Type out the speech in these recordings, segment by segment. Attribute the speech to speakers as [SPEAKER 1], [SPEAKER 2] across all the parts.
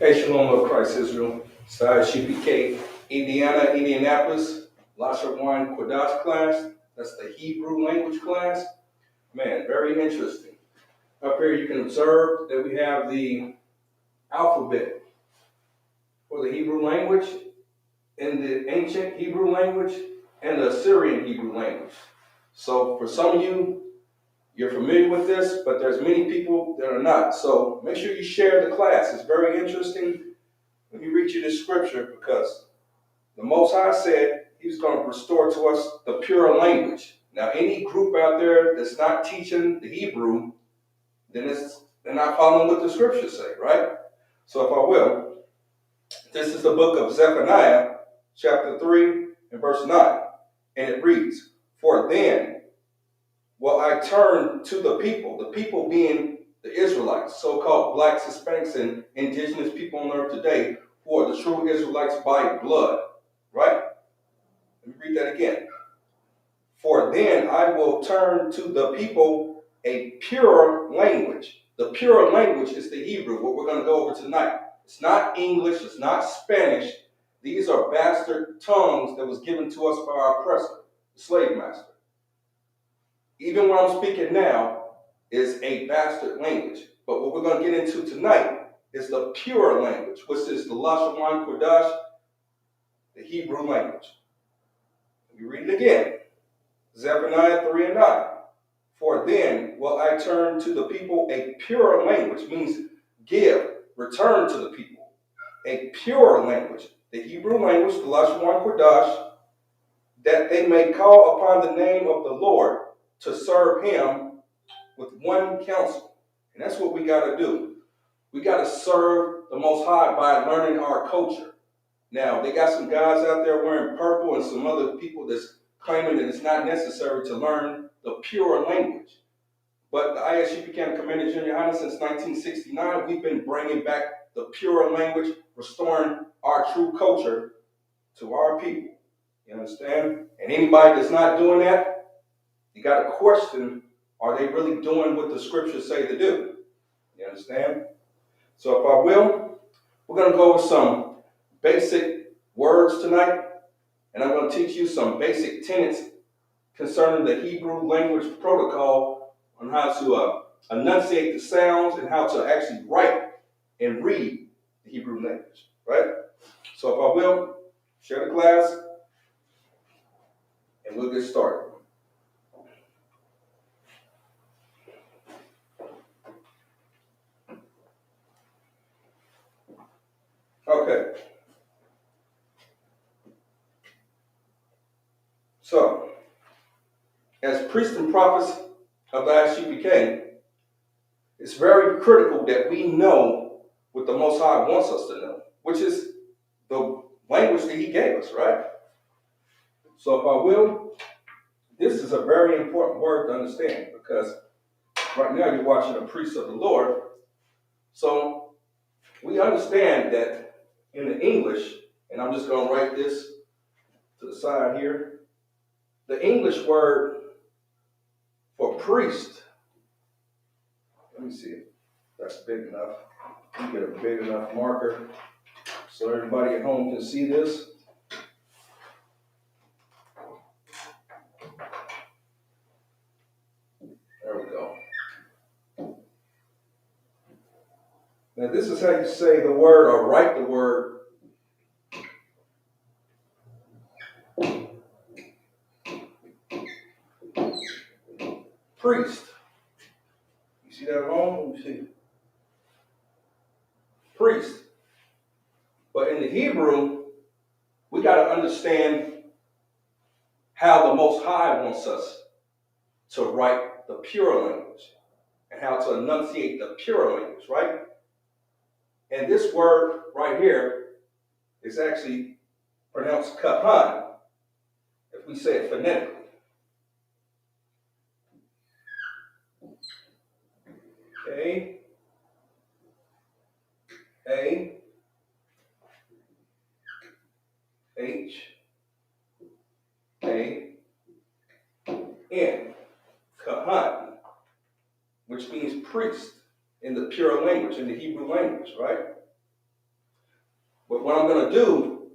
[SPEAKER 1] Hey, Shalom of Christ Israel. Isupk Indianapolis, Lashawan Qadash class. That's the Hebrew language class. Man, very interesting. Up here you can observe that we have the alphabet for the Hebrew language in the ancient Hebrew language and the Assyrian Hebrew language. So for some of you, you're familiar with this, but there's many people that are not. So make sure you share the class. It's very interesting. Let me read you this scripture because the Most High said He's going to restore to us the pure language. Now, any group out there that's not teaching the Hebrew, then they're not following what the scriptures say, right? So if I will, this is the book of Zephaniah, chapter 3 and verse 9. And it reads, "For then will I turn to the people being the Israelites, so-called blacks, Hispanics, and indigenous people on earth today, who are the true Israelites by blood," right? Let me read that again. "For then I will turn to the people a pure language." The pure language is the Hebrew, what we're going to go over tonight. It's not English, it's not Spanish. These are bastard tongues that was given to us by our oppressor, the slave master. Even what I'm speaking now is a bastard language. But what we're going to get into tonight is the pure language, which is the Lashawan Qadash, the Hebrew language. Let me read it again. Zephaniah 3 and 9. "For then will I turn to the people a pure language," means return to the people a pure language, the Hebrew language, the Lashawan Qadash, "that they may call upon the name of the Lord to serve Him with one counsel." And that's what we got to do. We got to serve the Most High by learning our culture. Now, they got some guys out there wearing purple and some other people that's claiming that it's not necessary to learn the pure language. But the ISUPK Commander Junior High since 1969, we've been bringing back the pure language, restoring our true culture to our people. You understand? And anybody that's not doing that, you got to question, are they really doing what the scriptures say to do? You understand? So if I will, we're going to go over some basic words tonight, and I'm going to teach you some basic tenets concerning the Hebrew language protocol on how to enunciate the sounds and how to actually write and read the Hebrew language, right? So if I will, share the class, and we'll get started. Okay. So, as priests and prophets of the ISUPK, it's very critical that we know what the Most High wants us to know, which is the language that He gave us, right? So if I will, this is a very important word to understand because right now you're watching a priest of the Lord. So we understand that in the English, and I'm just going to write this to the side here, the English word for priest, let me see if that's big enough. You get a big enough marker so everybody at home can see this. There we go. Now this is how you say the word or write the word priest. You see that at home? Let me see. Priest. But in the Hebrew, we got to understand how the Most High wants us to write the pure language and how to enunciate the pure language, right? And this word right here is actually pronounced kahan, if we say it phonetically. K A H A N, kahan, which means priest in the pure language, in the Hebrew language, right? But what I'm going to do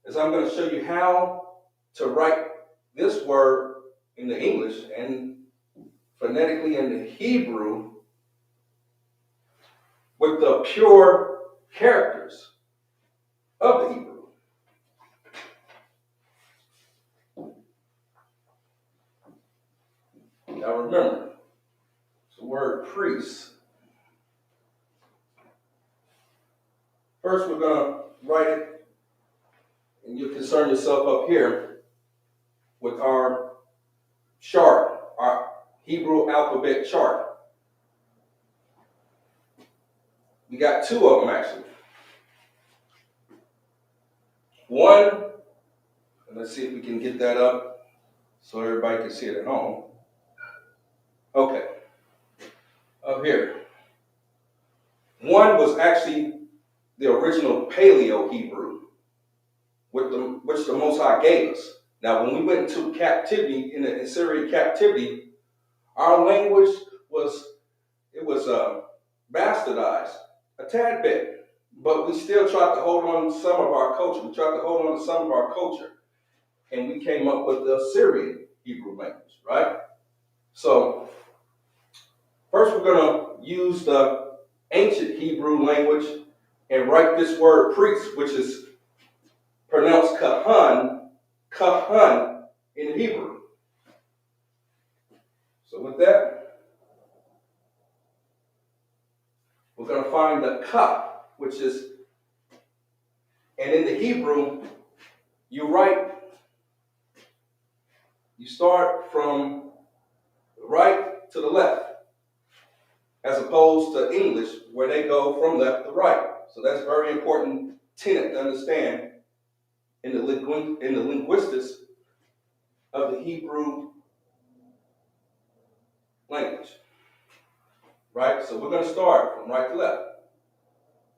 [SPEAKER 1] is I'm going to show you how to write this word in the English and phonetically in the Hebrew with the pure characters of the Hebrew. Now remember, it's the word priest. First we're going to write it, and you concern yourself up here with our chart, our Hebrew alphabet chart. We got two of them actually. One, and let's see if we can get that up so everybody can see it at home. Okay, up here. One was actually the original Paleo Hebrew, which the Most High gave us. Now, when we went into captivity, in the Assyrian captivity, our language was bastardized a tad bit, but we still tried to hold on to some of our culture. We tried to hold on to some of our culture, and we came up with the Assyrian Hebrew language, right? So, first we're going to use the ancient Hebrew language and write this word priest, which is pronounced kahan in Hebrew. So with that, we're going to find the ka, which is, and in the Hebrew, you start from the right to the left, as opposed to English, where they go from left to right. So that's a very important tenet to understand in the linguistics of the Hebrew language. Right? So we're going to start from right to left.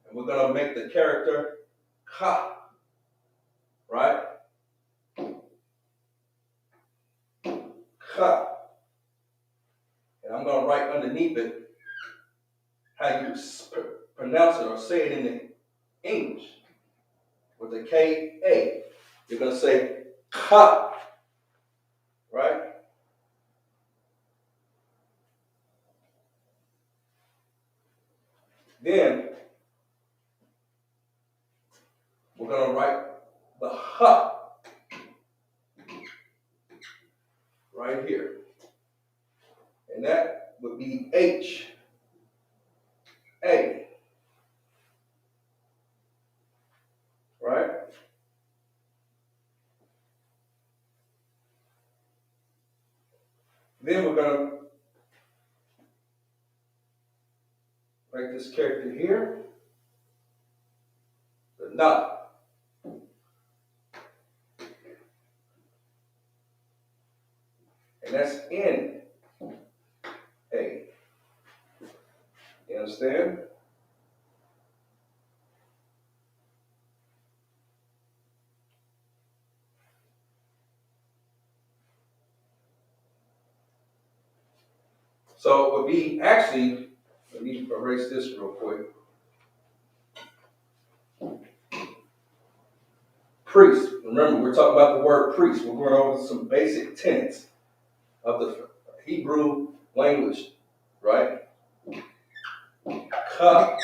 [SPEAKER 1] And we're going to make the character ka. Right? Ka. And I'm going to write underneath it how you pronounce it or say it in the English. With the K-A. You're going to say ka. Right? Then we're going to write the ha right here. And that would be H-A. Right? Then we're going to write this character here, the na. And that's N-A. You understand? So it would be actually, let me erase this real quick. Priest. Remember, we're talking about the word priest. We're going over some basic tenets of the Hebrew language, right? Ka.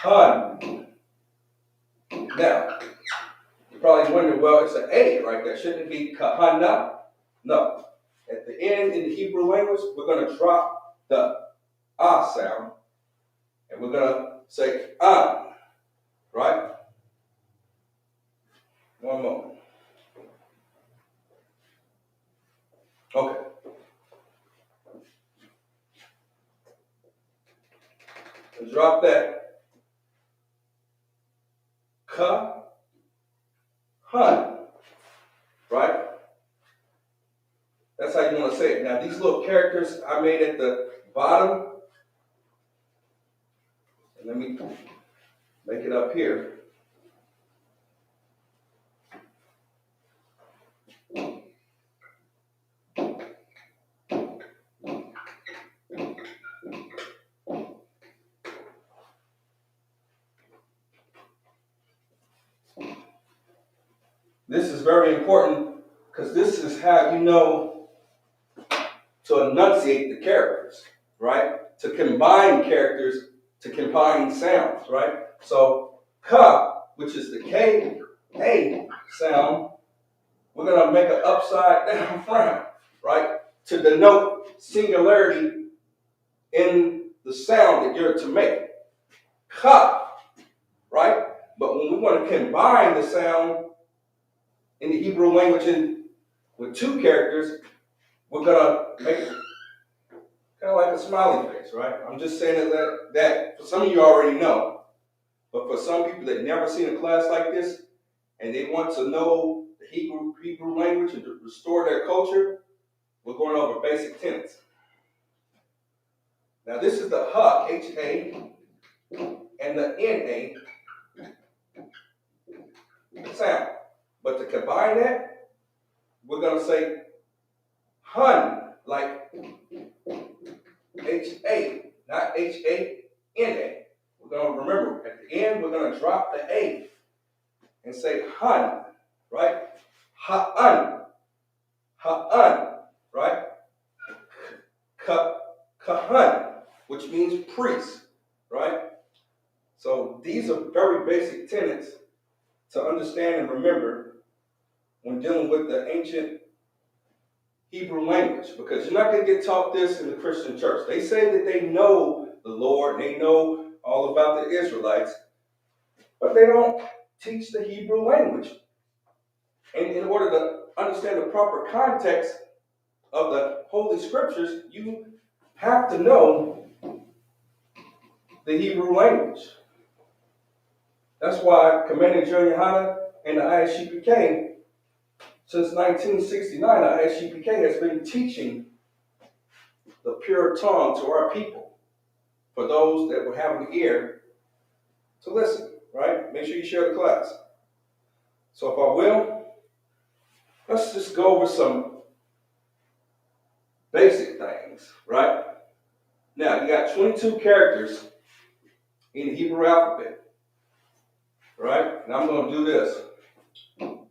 [SPEAKER 1] Han. Now, you're probably wondering, well, it's an A right there. Shouldn't it be kahana? No. At the end in the Hebrew language, we're going to drop the ah sound, and we're going to say an, right? One moment. Okay. And drop that ka, hun, right? That's how you want to say it. Now, these little characters I made at the bottom, and let me make it up here. This is very important because this is how you know to enunciate the characters, right? To combine characters, to combine sounds, right? So, ka, which is the K, A sound, we're going to make an upside down frown, right? To denote singularity in the sound that you're to make. Ka, right? But when we want to combine the sound in the Hebrew language with two characters, we're going to make it kind of like a smiley face, right? I'm just saying that for some of you already know, but for some people that never seen a class like this and they want to know the Hebrew language and to restore their culture, we're going over basic tenets. Now this is the ha, H-A, and the N-A sound. But to combine that, we're going to say hun, like H-A, not H-A-N-A. We're going to remember, at the end, we're going to drop the A and say hun, right? Ha-un, right? Kahun, which means priest, right? So these are very basic tenets to understand and remember when dealing with the ancient Hebrew language, because you're not going to get taught this in the Christian church. They say that they know the Lord, they know all about the Israelites, but they don't teach the Hebrew language. And in order to understand the proper context of the Holy Scriptures, you have to know the Hebrew language. That's why Commander Joe Yohana and the ISUPK, since 1969, the ISUPK has been teaching the pure tongue to our people, for those that will have an ear to listen, right? Make sure you share the class. So if I will, let's just go over some basic things, right? Now, you got 22 characters in the Hebrew alphabet, right? And I'm going to do this.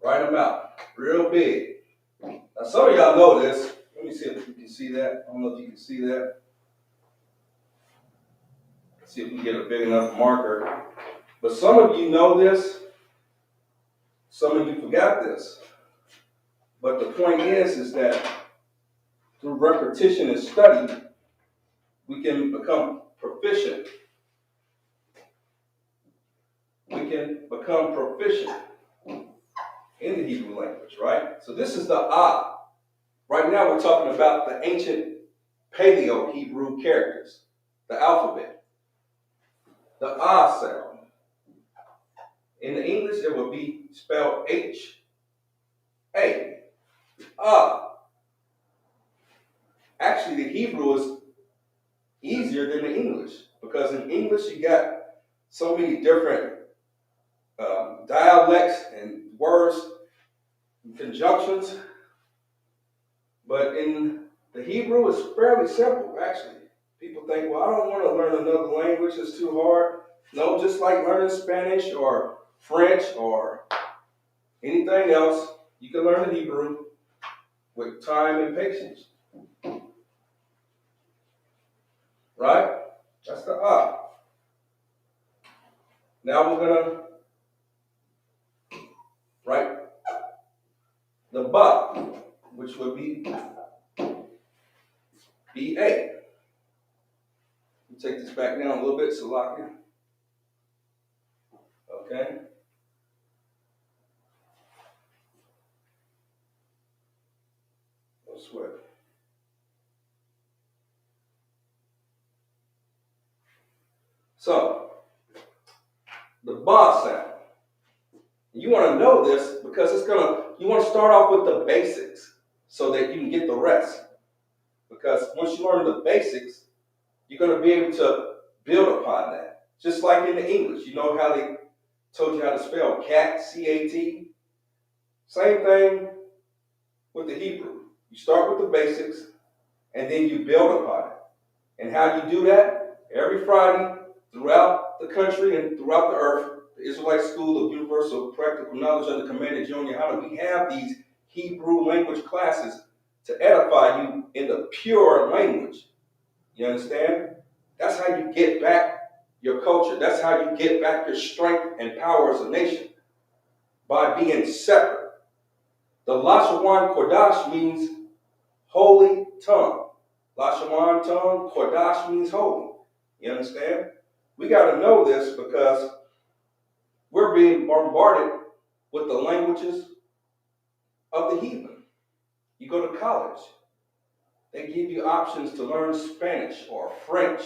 [SPEAKER 1] Write them out real big. Now, some of y'all know this. Let me see if you can see that. I don't know if you can see that. Let's see if we can get a big enough marker. But some of you know this. Some of you forgot this. But the point is that through repetition and study, we can become proficient. We can become proficient in the Hebrew language, right? So this is the Ah. Right now we're talking about the ancient Paleo-Hebrew characters, the alphabet. The Ah sound. In the English, it would be spelled H-A. Ah. Actually, the Hebrew is easier than the English, because in English you got so many different dialects and words and conjunctions, but in the Hebrew it's fairly simple, actually. People think, well, I don't want to learn another language, it's too hard. No, just like learning Spanish or French or anything else, you can learn the Hebrew with time and patience. Right? That's the Ah. Now we're going to write the Ba, which would be B-A. Take this back down a little bit, Salakia. Okay. No sweat. So, the Ba sound. You want to know this because you want to start off with the basics so that you can get the rest. Because once you learn the basics, you're going to be able to build upon that. Just like in the English, you know how they told you how to spell cat, C-A-T? Same thing with the Hebrew. You start with the basics and then you build upon it. And how do you do that? Every Friday throughout the country and throughout the earth, the Israelite School of Universal Practical Knowledge under command of Junior Hana, we have these Hebrew language classes to edify you in the pure language. You understand? That's how you get back your culture. That's how you get back your strength and power as a nation, by being separate. The Lashawan Qadash means holy tongue. Lashawan tongue, Qadash means holy. You understand? We got to know this because we're being bombarded with the languages of the heathen. You go to college, they give you options to learn Spanish or French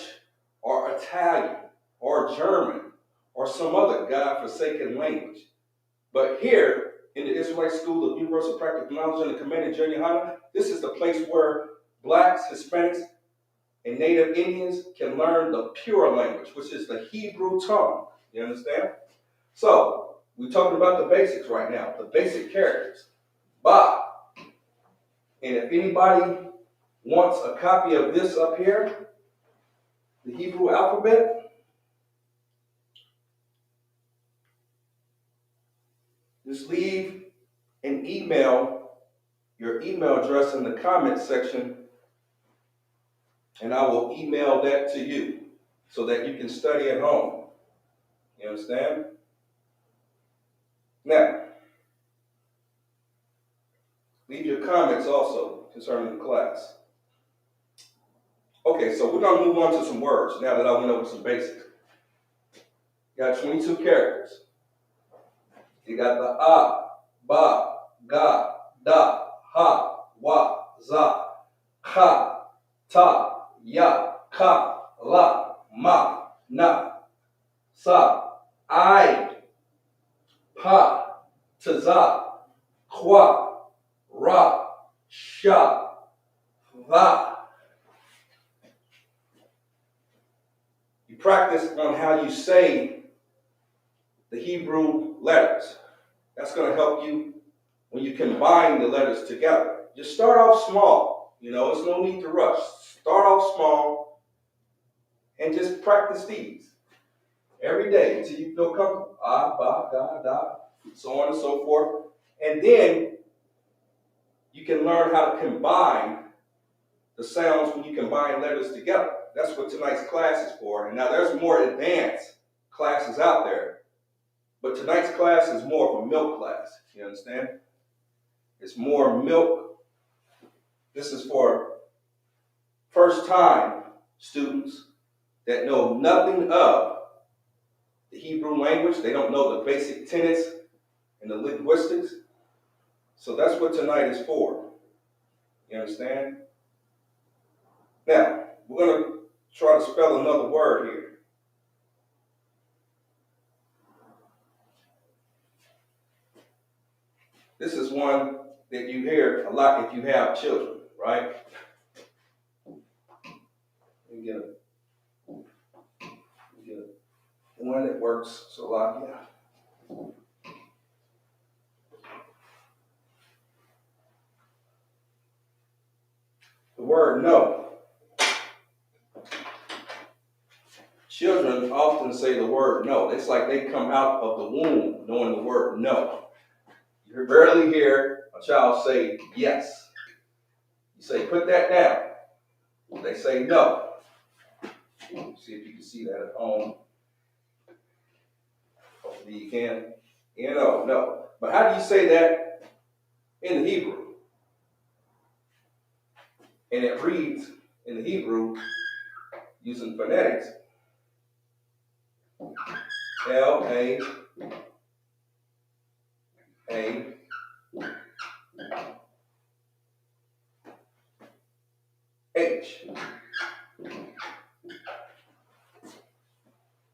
[SPEAKER 1] or Italian or German or some other God-forsaken language. But here in the Israelite School of Universal Practical Knowledge under command of Junior Hana, this is the place where blacks, Hispanics, and Native Indians can learn the pure language, which is the Hebrew tongue. You understand? So, we're talking about the basics right now, the basic characters. Ba. And if anybody wants a copy of this up here, the Hebrew alphabet, just leave an email, your email address in the comment section, and I will email that to you so that you can study at home. You understand? Now, leave your comments also concerning the class. Okay, so we're going to move on to some words now that I went over some basics. You got 22 characters. You got the A, Ba, Ga, Da, Ha, Wa, Za, Ka, Ta, Ya, Ka, La, Ma, Na, Sa, I, Pa, Taza, Kwa, Ra, Sha, Va. You practice on how you say the Hebrew letters. That's going to help you when you combine the letters together. Just start off small. You know, there's no need to rush. Start off small and just practice these every day until you feel comfortable. Ah, ba, ga, da, so on and so forth. And then you can learn how to combine the sounds when you combine letters together. That's what tonight's class is for. And now there's more advanced classes out there, but tonight's class is more of a milk class. You understand? It's more milk. This is for first-time students that know nothing of the Hebrew language. They don't know the basic tenets and the linguistics. So that's what tonight is for. You understand? Now, we're going to try to spell another word here. This is one that you hear a lot if you have children, right? Let me get one that works so a lot, yeah. The word no. Children often say the word no. It's like they come out of the womb knowing the word no. You rarely hear a child say yes. You say, put that down. They say no. See if you can see that at home. Hopefully you can. You know, no. But how do you say that in the Hebrew? And it reads in the Hebrew using phonetics. L-A-A-H.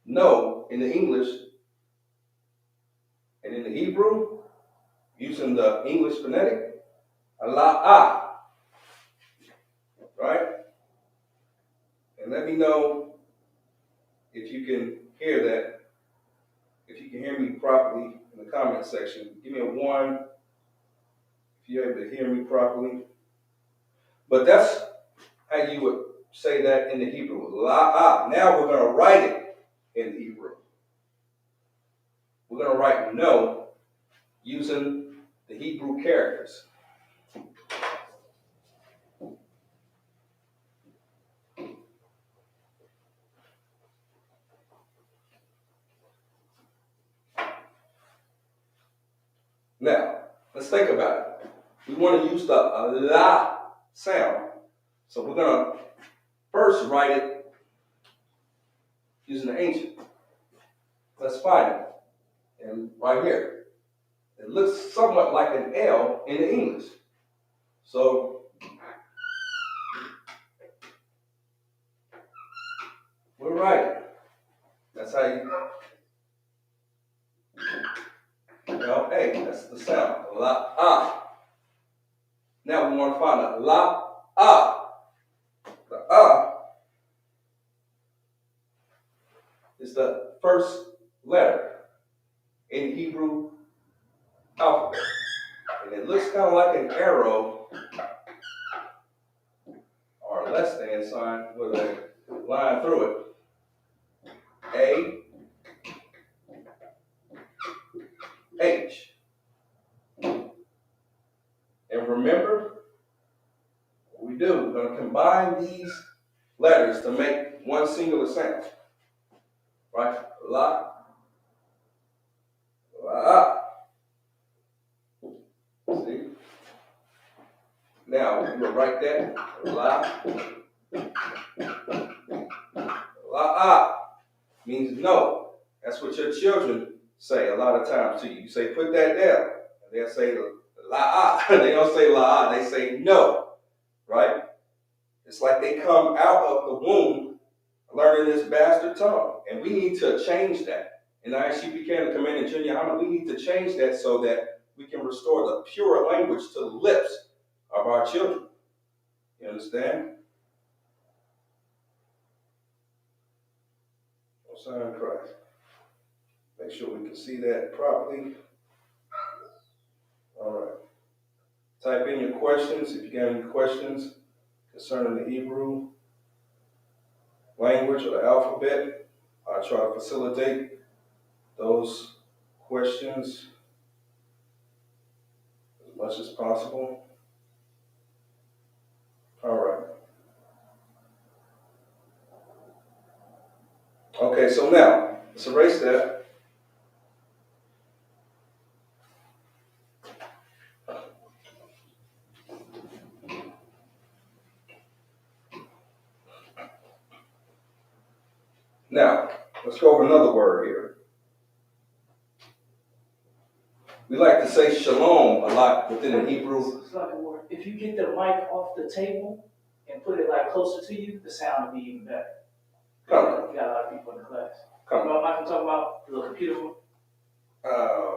[SPEAKER 1] No in the English and in the Hebrew, using the English phonetic, Allah, right? And let me know if you can hear that, if you can hear me properly in the comment section. Give me a 1 if you're able to hear me properly. But that's how you would say that in the Hebrew. La. Now we're going to write it in Hebrew. we're going to write no using the Hebrew characters. Now, let's think about it. We want to use the la sound. So we're going to first write it using the ancient. Let's find it. And right here. It looks somewhat like an L in the English. So we're right. That's how you L-A. That's the sound. La-ah. Now we want to find a la-ah. The is the first letter in the Hebrew alphabet. And it looks kind of like an arrow or a less than sign with a line through it. A, H. And remember, what we do, we're going to combine these letters to make one singular sound. Right? La, la. See? Now, we're going to write that. La, la, means no. That's what your children say a lot of times to you. You say, put that down. And they'll say, la. They don't say la, they say no. Right? It's like they come out of the womb learning this bastard tongue. And we need to change that. In the Isupk and Command in Junior High, we need to change that so that we can restore the pure language to the lips of our children. You understand? No sign of Christ. Make sure we can see that properly. All right. Type in your questions if you got any questions concerning the Hebrew language or the alphabet. I'll try to facilitate those questions as much as possible. All right. Okay, so now, let's erase that. Now, let's go over another word here. We like to say shalom a lot within the Hebrew.
[SPEAKER 2] It's like a word. If you get the mic off the table and put it like closer to you, the sound will be even better.
[SPEAKER 1] Come on.
[SPEAKER 2] You got a lot of people in the class.
[SPEAKER 1] Come on.
[SPEAKER 2] I can talk about the computer one?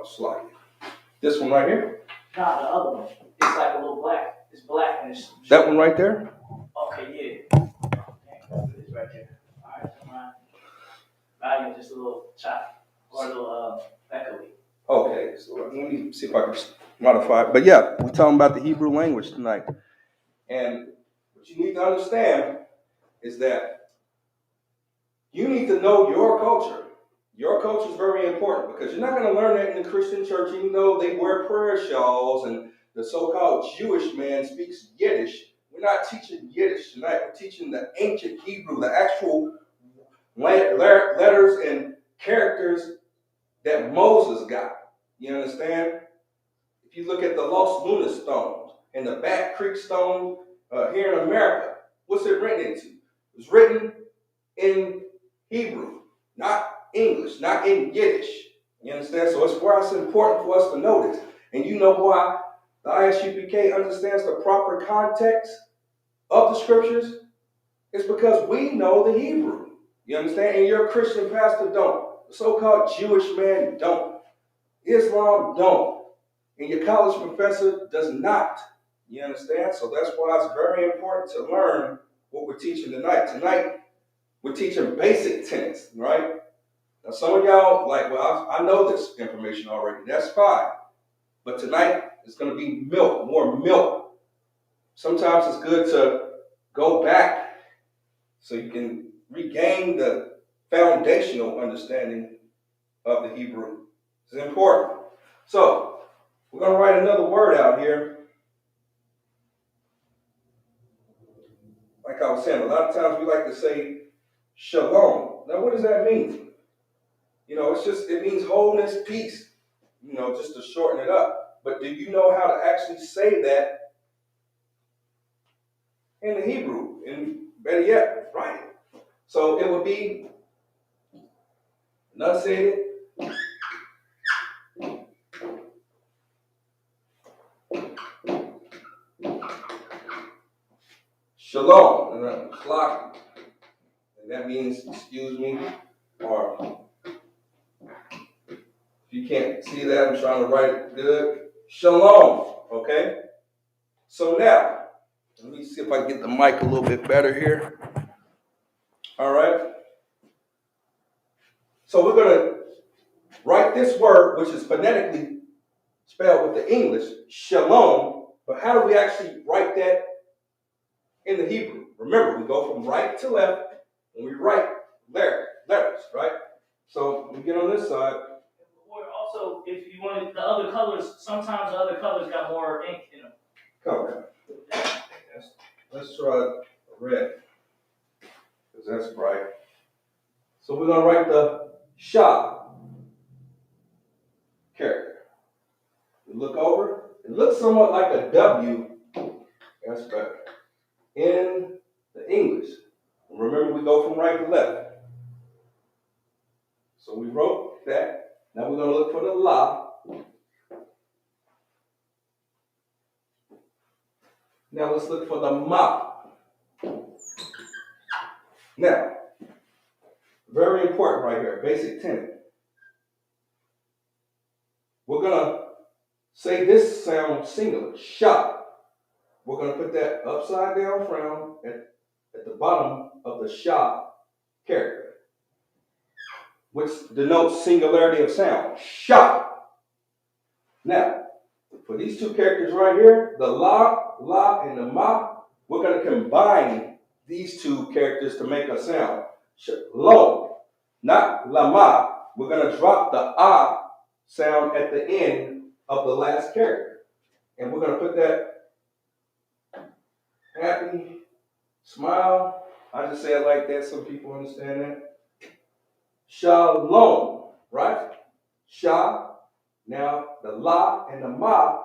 [SPEAKER 1] Slide. This one right here?
[SPEAKER 2] Nah, the other one. It's like a little black. It's black and it's...
[SPEAKER 1] That one right there?
[SPEAKER 2] Okay, yeah. It's right there. All right, come on. Volume just a little choppy. Or a little echoey.
[SPEAKER 1] Okay, so let me see if I can modify it. But yeah, we're talking about the Hebrew language tonight. And what you need to understand is that you need to know your culture. Your culture is very important because you're not going to learn that in the Christian church, even though they wear prayer shawls and the so-called Jewish man speaks Yiddish. We're not teaching Yiddish tonight. We're teaching the ancient Hebrew, the actual letters and characters that Moses got. You understand? If you look at the Los Lunas stones and the Bat Creek stone here in America, what's it written into? It's written in Hebrew, not English, not in Yiddish. You understand? So it's why it's important for us to know this. And you know why the ISUPK understands the proper context of the scriptures? It's because we know the Hebrew. You understand? And your Christian pastor don't. The so-called Jewish man don't. Islam don't. And your college professor does not. You understand? So that's why it's very important to learn what we're teaching tonight. Tonight, we're teaching basic tenets, right? Now, some of y'all, like, well, I know this information already. That's fine. But tonight, it's going to be milk, more milk. Sometimes it's good to go back so you can regain the foundational understanding of the Hebrew. It's important. So, we're going to write another word out here. Like I was saying, a lot of times we like to say Shalom. Now, what does that mean? It means wholeness, peace, just to shorten it up. But do you know how to actually say that in the Hebrew? And better yet, write it. So it would be enunciated. Shalom. And that means excuse me, or if you can't see that, I'm trying to write it good. Shalom. Okay? So now, let me see if I can get the mic a little bit better here. All right. So we're going to write this word, which is phonetically spelled with the English, shalom. But how do we actually write that in the Hebrew? Remember, we go from right to left, and we write letters, right? So we get on this side.
[SPEAKER 2] Or also, if you wanted the other colors, sometimes the other colors got more ink in them.
[SPEAKER 1] Come on. Let's try red, because that's bright. So we're going to write the Shah character. We look over. It looks somewhat like a W. That's better. In the English. Remember, we go from right to left. So we wrote that. Now we're going to look for the La. Now let's look for the Ma. Now, very important right here, basic tenet. We're going to say this sound singular, Sha. We're going to put that upside down frown at the bottom of the Sha character, which denotes singularity of sound. Sha. Now, for these two characters right here, the la, and the ma, we're going to combine these two characters to make a sound. Shalom, not lama. We're going to drop the sound at the end of the last character. And we're going to put that happy smile. I just say it like that so people understand that. Shalom, right? Sha. Now, the la and the ma,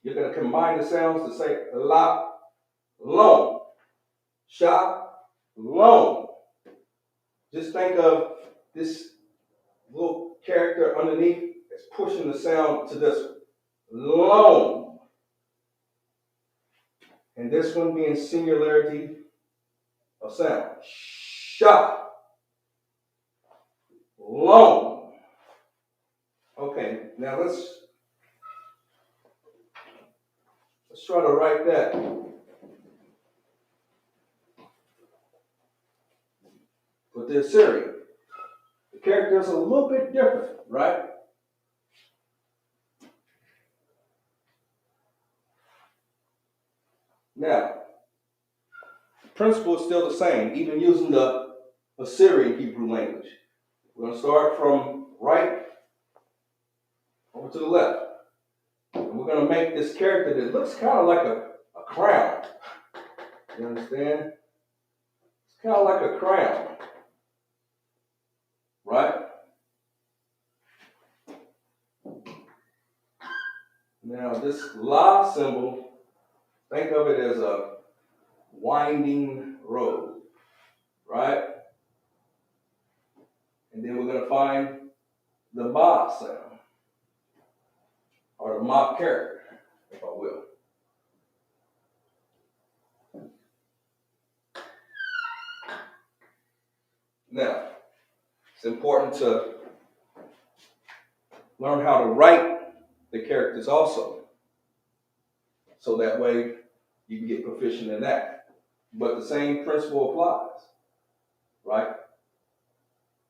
[SPEAKER 1] you're going to combine the sounds to say la, long. Sha, long. Just think of this little character underneath that's pushing the sound to this long. And this one being singularity of sound. Sha, long. Okay, now let's try to write that. With the Assyrian, the character is a little bit different, right? Now, the principle is still the same, even using the Assyrian Hebrew language. We're going to start from right over to the left. And we're going to make this character that looks kind of like a crown. You understand? It's kind of like a crown. Right? Now, this La symbol, think of it as a winding road. Right? And then we're going to find the Ma sound. Or the Ma character, if I will. Now, it's important to learn how to write the characters also. So that way you can get proficient in that. But the same principle applies, right?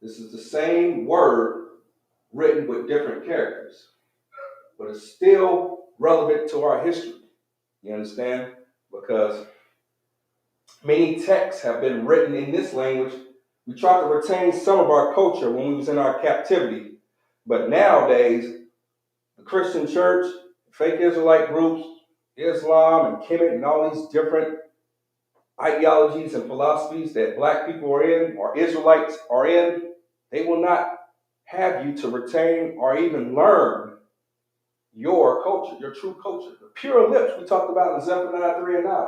[SPEAKER 1] This is the same word written with different characters, but it's still relevant to our history. You understand? Because many texts have been written in this language. We tried to retain some of our culture when we was in our captivity, But nowadays, the Christian church, fake Israelite groups, Islam and Kemet and all these different ideologies and philosophies that black people are in, or Israelites are in, they will not have you to retain or even learn your culture, your true culture. The pure lips we talked about in Zephaniah 3 and 9.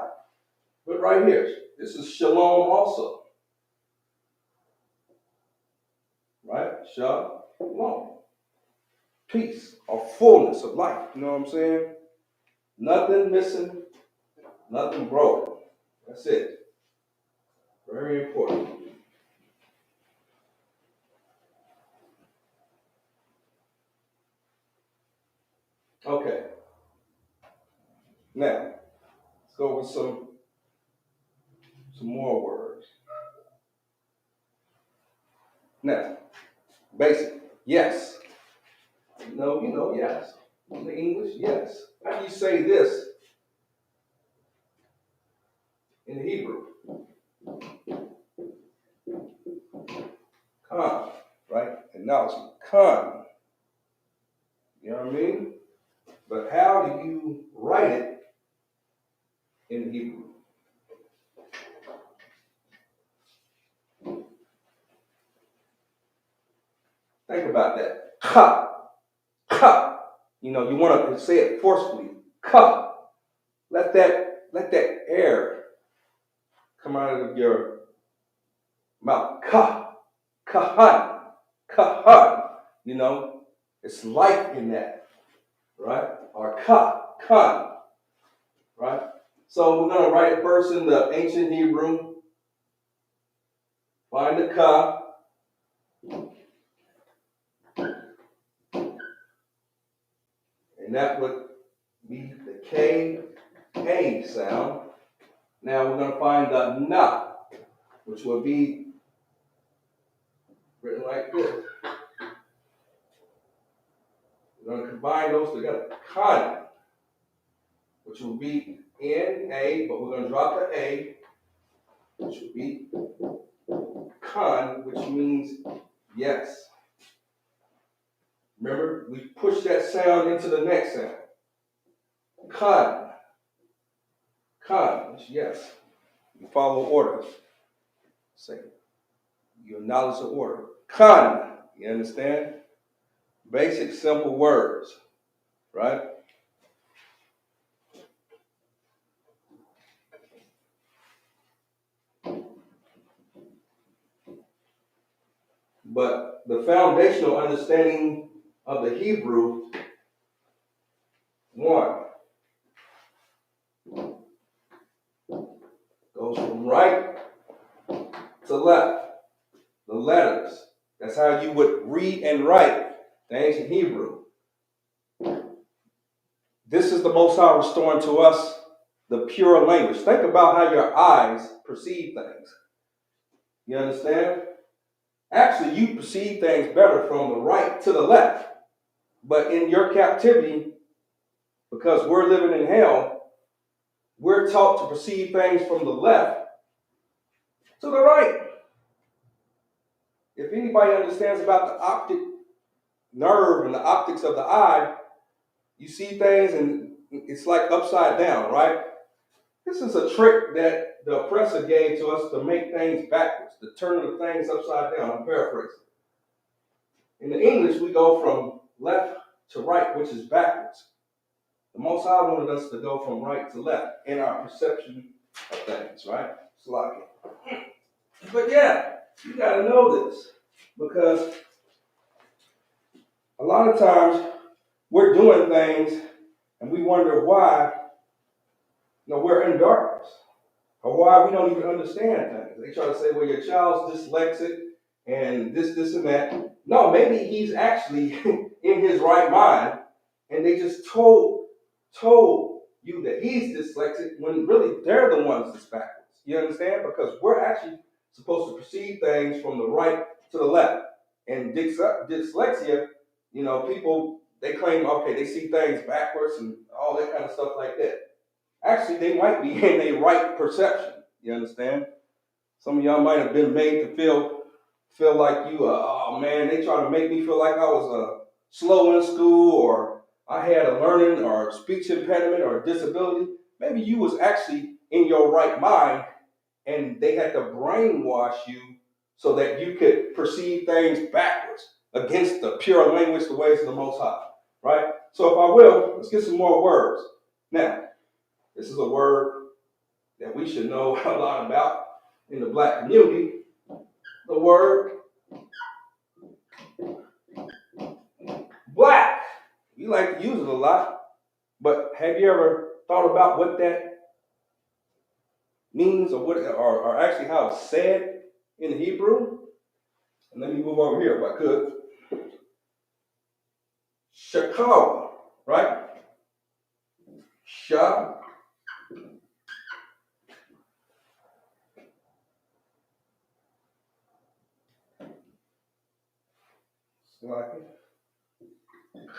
[SPEAKER 1] But right here, this is Shalom also. Right? Shalom. Peace or fullness of life. You know what I'm saying? Nothing missing, nothing broken. That's it. Very important. Okay. Now, let's go with some more words. Now, basic. Yes. No, yes. In the English, yes. How do you say this in the Hebrew? Khan, right? Acknowledgement. Khan. You know what I mean? But how do you write it in Hebrew? Think about that. Ka. Ka. You want to say it forcefully. Ka. Let that air come out of your mouth. Ka. Kahan. Kahan. It's life in that. Right? Or ka. Kan. Right? So we're going to write it first in the ancient Hebrew. Find the ka. And that would be the K-A sound. Now we're going to find the na, which will be written like this. We're going to combine those together. Kan, which will be N-A, but we're going to drop the A, which will be kan, which means yes. Remember, we push that sound into the next sound. Kan. Kan, yes. You follow order. Say, you acknowledge the order. Kan, you understand? Basic, simple words, right? But the foundational understanding of the Hebrew, one, goes from right to left. The letters. That's how you would read and write the ancient Hebrew. This is the Most High restoring to us the pure language. Think about how your eyes perceive things. You understand? Actually, you perceive things better from the right to the left. But in your captivity, because we're living in hell, we're taught to perceive things from the left to the right. If anybody understands about the optic nerve and the optics of the eye, you see things and it's like upside down, right? This is a trick that the oppressor gave to us to make things backwards, to turn the things upside down. I'm paraphrasing. In the English, we go from left to right, which is backwards. The Most High wanted us to go from right to left in our perception of things, right? It's like it. But yeah, you got to know this because a lot of times we're doing things and we wonder why we're in darkness or why we don't even understand things. They try to say, well, your child's dyslexic and this and that. No, maybe he's actually in his right mind and they just told you that he's dyslexic when really they're the ones that's backwards. You understand? Because we're actually supposed to perceive things from the right to the left. And dyslexia, people, they claim, okay, they see things backwards and all that kind of stuff like that. Actually, they might be in a right perception. You understand? Some of y'all might have been made to feel like you, oh man, they try to make me feel like I was slow in school, or I had a learning or speech impediment or disability. Maybe you was actually in your right mind and they had to brainwash you so that you could perceive things backwards against the pure language, the ways of the Most High, right? So if I will, let's get some more words. Now, this is a word that we should know a lot about in the black community. The word black. We like to use it a lot, but have you ever thought about what that means, or actually how it's said in the Hebrew? And let me move over here if I could. Shakawa, right? Sha.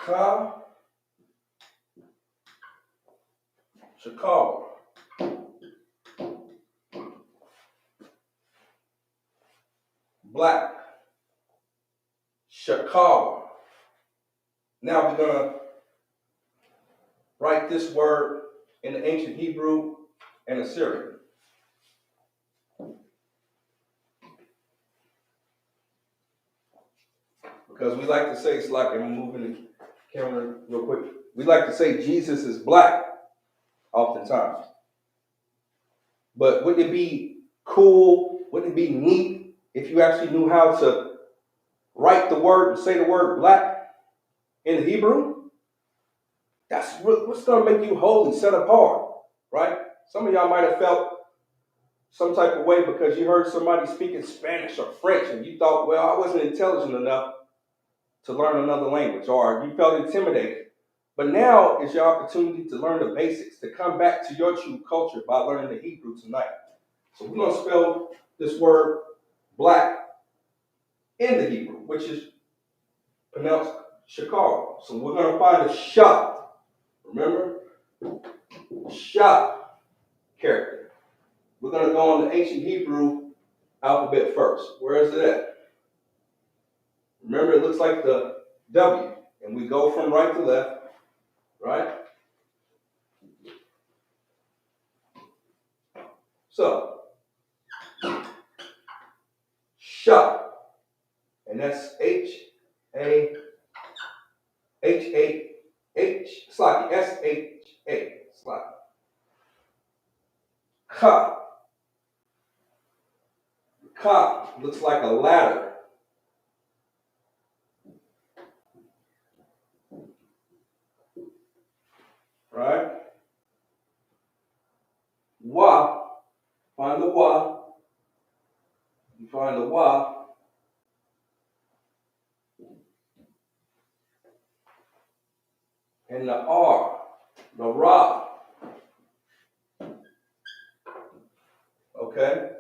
[SPEAKER 1] Ka. Shakawa. Black. Shakawa. Now we're going to write this word in the ancient Hebrew and Assyrian. Because we like to say, it's like, I'm moving the camera real quick. We like to say Jesus is black oftentimes. But wouldn't it be cool, wouldn't it be neat if you actually knew how to write the word and say the word black in the Hebrew? That's what's going to make you holy, set apart, right? Some of y'all might have felt some type of way because you heard somebody speaking Spanish or French and you thought, well, I wasn't intelligent enough to learn another language, or you felt intimidated. But now is your opportunity to learn the basics, to come back to your true culture by learning the Hebrew tonight. So we're going to spell this word black in the Hebrew, which is pronounced shakar. So we're going to find a sha. Remember? Sha character. We're going to go on the ancient Hebrew alphabet first. Where is it at? Remember, it looks like the W, and we go from right to left, right? So, sha, and that's H-A-H-A-H, Slaki, S-H-A, Slaki. Ka, ka looks like a ladder. Right? Wa, find the wa. You find the wa. And the R, the ra. Okay?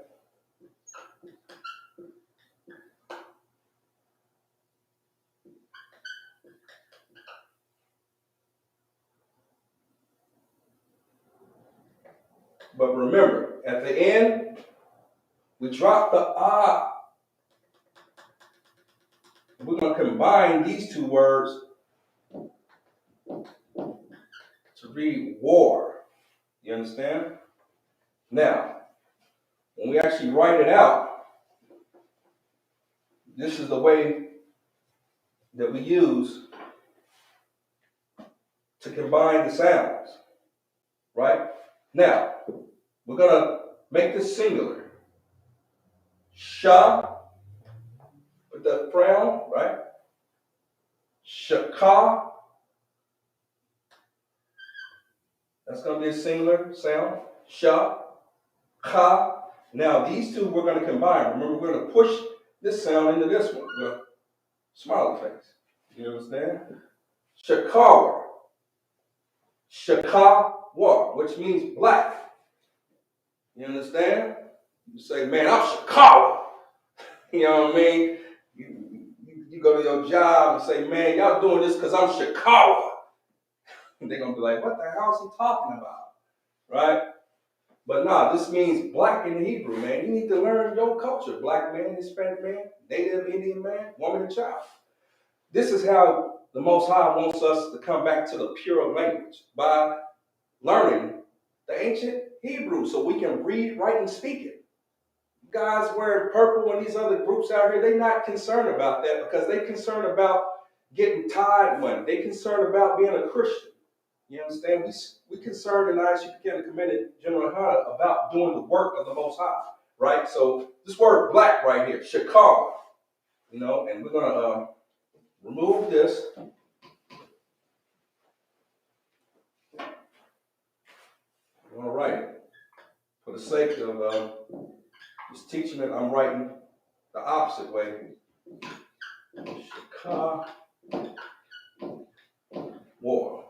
[SPEAKER 1] But remember, at the end, we drop the ah. We're going to combine these two words to read war. You understand? Now, when we actually write it out, this is the way that we use to combine the sounds. Right? Now, we're going to make this singular. Sha, with the frown, right? Shaka. That's going to be a singular sound. Sha, ka. Now, these two we're going to combine. Remember, we're going to push this sound into this one. We're going to smiley face. You understand? Shakawa. Shakawa, which means black. You understand? You say, man, I'm Shakawa. You know what I mean? You go to your job and say, man, y'all doing this because I'm Shakawa. And they're going to be like, what the hell is he talking about? Right? But nah, this means black in the Hebrew, man. You need to learn your culture. Black man, Hispanic man, Native Indian man, woman and child. This is how the Most High wants us to come back to the pure language by learning the ancient Hebrew so we can read, write, and speak it. Guys wearing purple and these other groups out here, they're not concerned about that because they're concerned about getting tithe money. They're concerned about being a Christian. You understand? We concerned in Isupk and the Committed General Hunter about doing the work of the Most High, right? So this word black right here, Chicago, and we're gonna remove this. I'm gonna write it for the sake of this teaching that I'm writing the opposite way. Chicago War,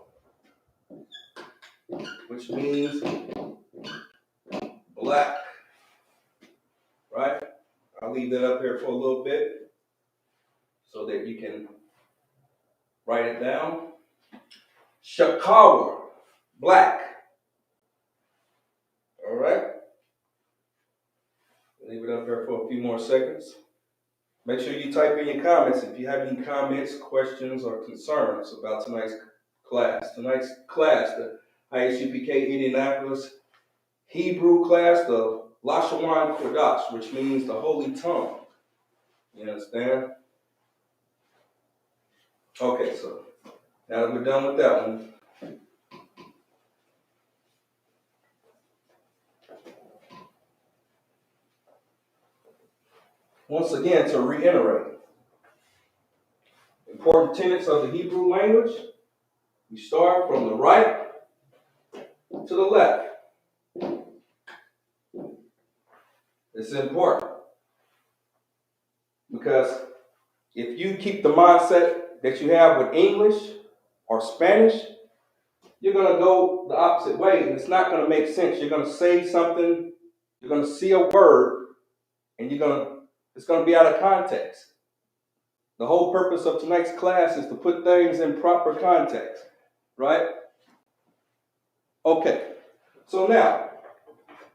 [SPEAKER 1] which means black, right? I'll leave that up here for a little bit so that you can write it down. Chicago, black. All right. Leave it up there for a few more seconds. Make sure you type in your comments if you have any comments, questions, or concerns about tonight's class. Tonight's class, the Isupk Indianapolis Hebrew class, the Lashawan Qadash, which means the holy tongue. You understand? Okay, so now that we're done with that one, once again, to reiterate, important tenets of the Hebrew language, we start from the right to the left. It's important because if you keep the mindset that you have with English or Spanish, you're going to go the opposite way and it's not going to make sense. You're going to say something, you're going to see a word, and it's going to be out of context. The whole purpose of tonight's class is to put things in proper context, right? Okay, so now,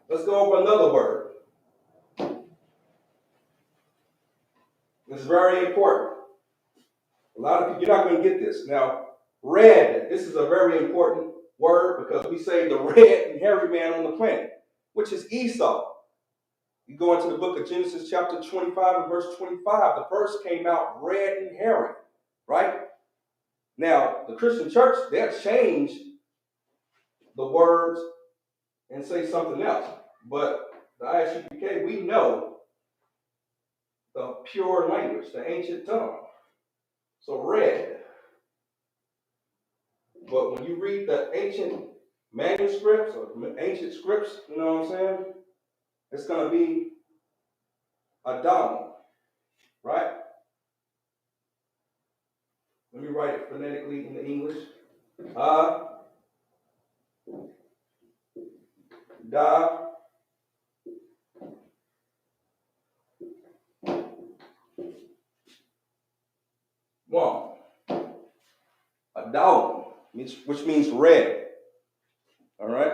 [SPEAKER 1] let's go over another word. It's very important. A lot of people, you're not going to get this. Now, red, this is a very important word because we say the red and hairy man on the planet, which is Esau. You go into the book of Genesis chapter 25 and verse 25, the first came out red and hairy, right? Now, the Christian church, they'll change the words and say something else. But the Isupk, we know the pure language, the ancient tongue. So red. But when you read the ancient manuscripts or ancient scripts, you know what I'm saying? It's going to be Adam, right? Let me write it phonetically in the English. Da, one. Adam, which means red. All right?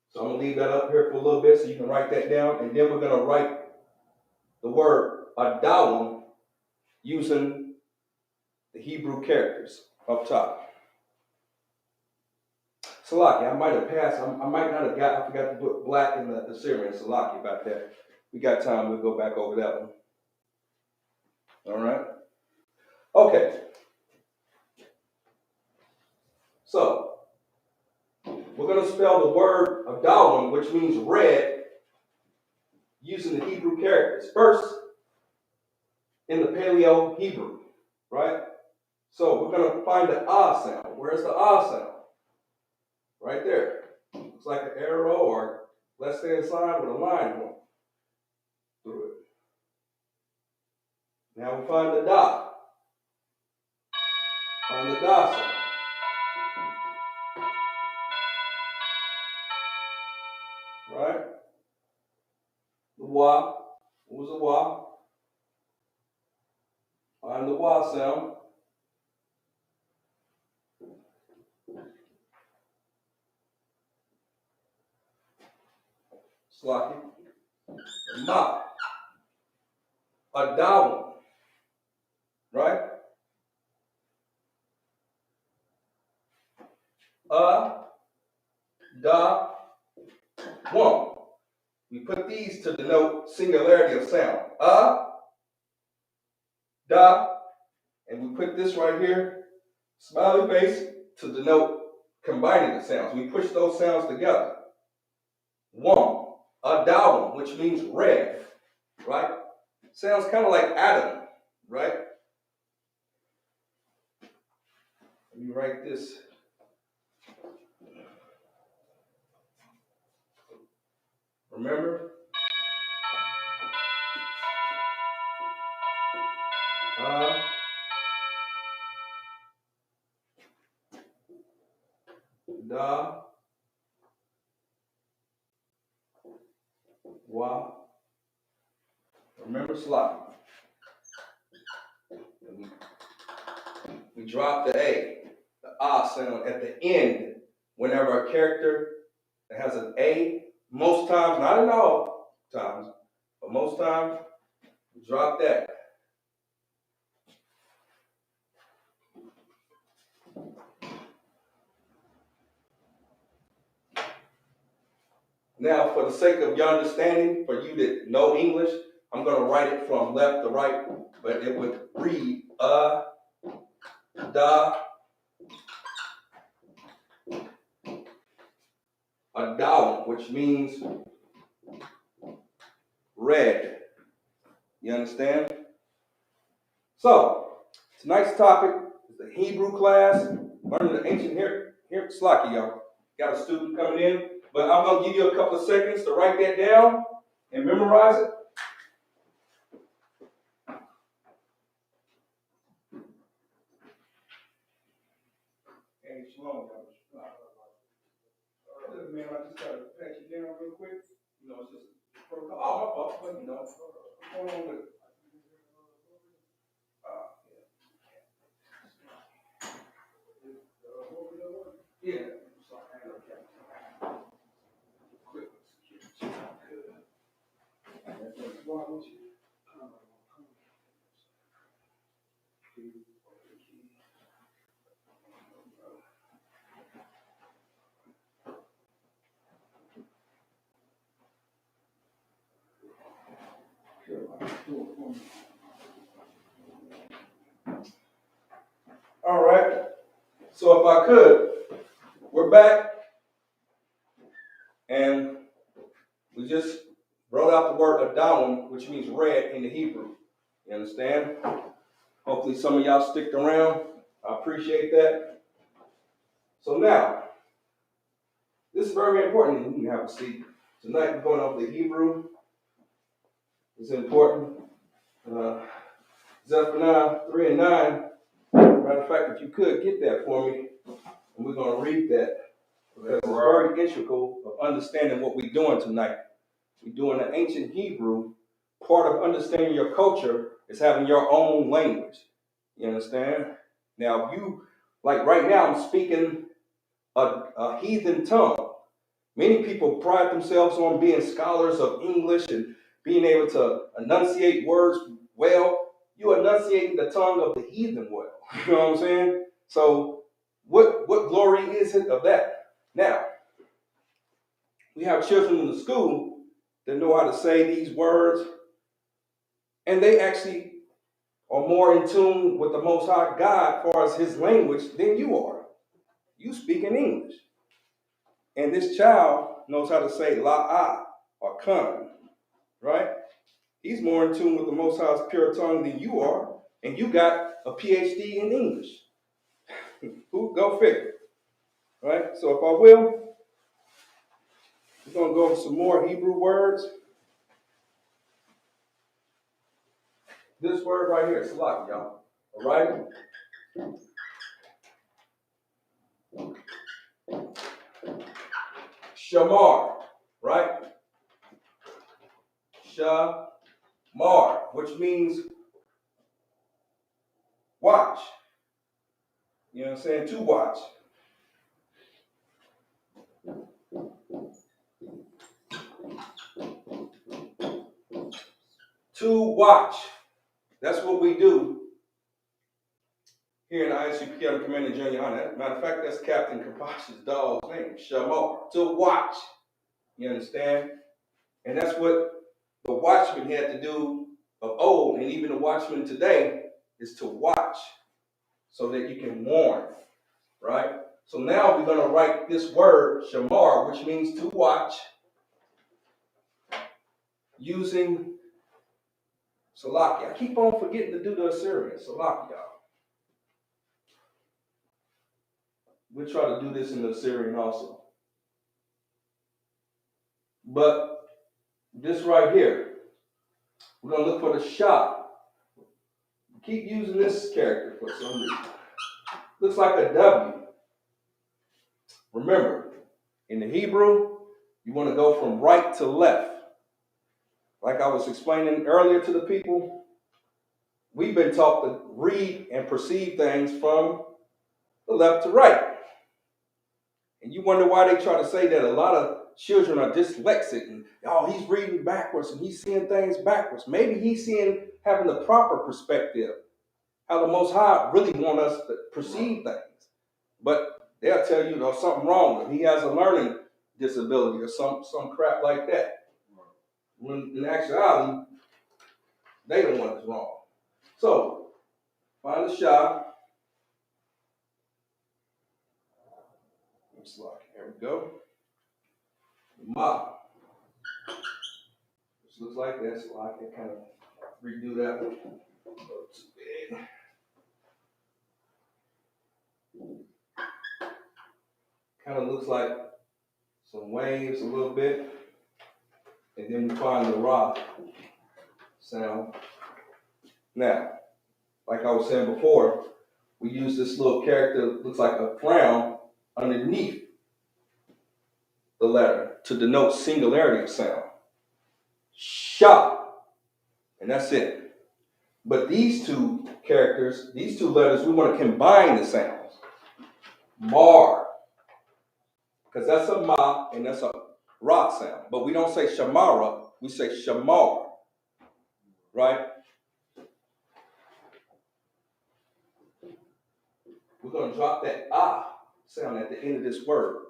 [SPEAKER 1] So I'm going to leave that up here for a little bit so you can write that down. And then we're going to write the word Adam using the Hebrew characters up top. Salaki, I might have passed. I might not have I forgot to put black in the Assyrian. Salaki about that. We got time. We'll go back over that one. All right. Okay. So we're going to spell the word Adam, which means red, using the Hebrew characters. First, in the Paleo Hebrew, right? So we're going to find the ah sound. Where's the ah sound? Right there. It's like an arrow or less than sign with a line going through it. Now we find the da. Find the da sound. Right? The wa. What was the wa? Find the wa sound. Slocky. Ma. A dawun. Right? da, one. We put these to denote singularity of sound. Da, and we put this right here, smiley face, to denote combining the sounds. We push those sounds together. One, adawam, which means red, right? Sounds kind of like Adam, right? Let me write this. Remember? Da, wa. Remember slot. We drop the A, the sound at the end whenever a character that has an A, most times, not in all times, but most times, we drop that. Now, for the sake of your understanding, for you that know English, I'm going to write it from left to right, but it would read da, adawam, which means red. You understand? So, tonight's topic is the Hebrew class, learning the ancient here Slaki, y'all. Got a student coming in, but I'm going to give you a couple of seconds to write that down and memorize it. Hey, Shalom, y'all. Man, I just got to pat you down real quick. You know, it's just a protocol. Oh, my fault, but you know, what's going on with it? Yeah. Quick. Why would you? All right. So if I could, we're back, and we just wrote out the word adawam, which means red in the Hebrew. You understand? Hopefully some of y'all sticked around. I appreciate that. So now, this is very important. You can have a seat. Tonight we're going over the Hebrew. It's important. Zephaniah 3 and 9. Matter of fact, if you could get that for me, and we're going to read that. Because it's very integral of understanding what we're doing tonight. We're doing the ancient Hebrew. Part of understanding your culture is having your own language. You understand? Now, if you, like right now, I'm speaking a heathen tongue. Many people pride themselves on being scholars of English and being able to enunciate words well. You enunciating the tongue of the heathen well. You know what I'm saying? So what glory is it of that? Now, we have children in the school that know how to say these words, and they actually are more in tune with the Most High God as far as his language than you are. You speak in English. And this child knows how to say la'ah or kan, right? He's more in tune with the Most High's pure tongue than you are, and you got a PhD in English. Go figure, right? So if I will, we're going to go over some more Hebrew words. This word right here, salak, y'all. All right? Shamar, right? Shamar, which means watch. You know what I'm saying? To watch. To watch. That's what we do here in the Isupk under Commander Junior High. Matter of fact, that's Captain Qadash's dog's name, Shamar, to watch. You understand? And that's what the watchman had to do of old, and even the watchman today, is to watch so that you can warn, right? So now we're going to write this word, Shamar, which means to watch, using Salaki. I keep on forgetting to do the Assyrian, Salaki, y'all. We'll try to do this in the Assyrian also. But this right here, we're going to look for the Shah. Keep using this character for some reason. Looks like a W. Remember, in the Hebrew, you want to go from right to left. Like I was explaining earlier to the people, we've been taught to read and perceive things from the left to right. And you wonder why they try to say that a lot of children are dyslexic and, oh, he's reading backwards and he's seeing things backwards. Maybe he's having the proper perspective, how the Most High really want us to perceive things. But they'll tell you there's something wrong with him. He has a learning disability or some crap like that. When in actuality, they the one that's wrong. So, find the Shah. Here we go. Ma. This looks like that, so I can kind of redo that one. Go too big. Kind of looks like some waves a little bit. And then we find the Ra sound. Now, like I was saying before, we use this little character that looks like a frown underneath the letter to denote singularity of sound. Sha. And that's it. But these two characters, these two letters, we want to combine the sounds. Mar. Because that's a ma and that's a ra sound. But we don't say shamara, we say shamar. Right? We're going to drop that ah sound at the end of this word.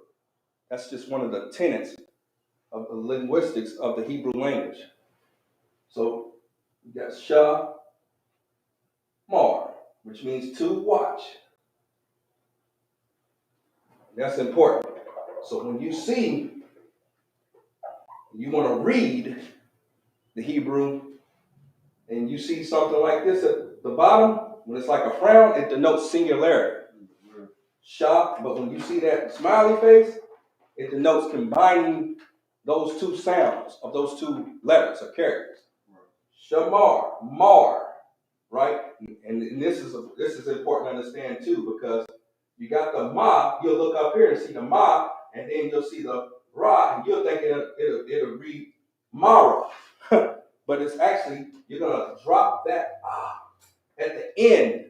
[SPEAKER 1] That's just one of the tenets of the linguistics of the Hebrew language. So we got sha, mar, which means to watch. That's important. So when you see, you want to read the Hebrew, and you see something like this at the bottom, when it's like a frown, it denotes singularity. Sha, but when you see that smiley face, it denotes combining those two sounds of those two letters or characters. Shamar, mar, right? And this is important to understand too, because you got the ma, you'll look up here and see the ma, and then you'll see the ra, and you'll think it'll read mara. But it's actually, you're gonna drop that ah at the end.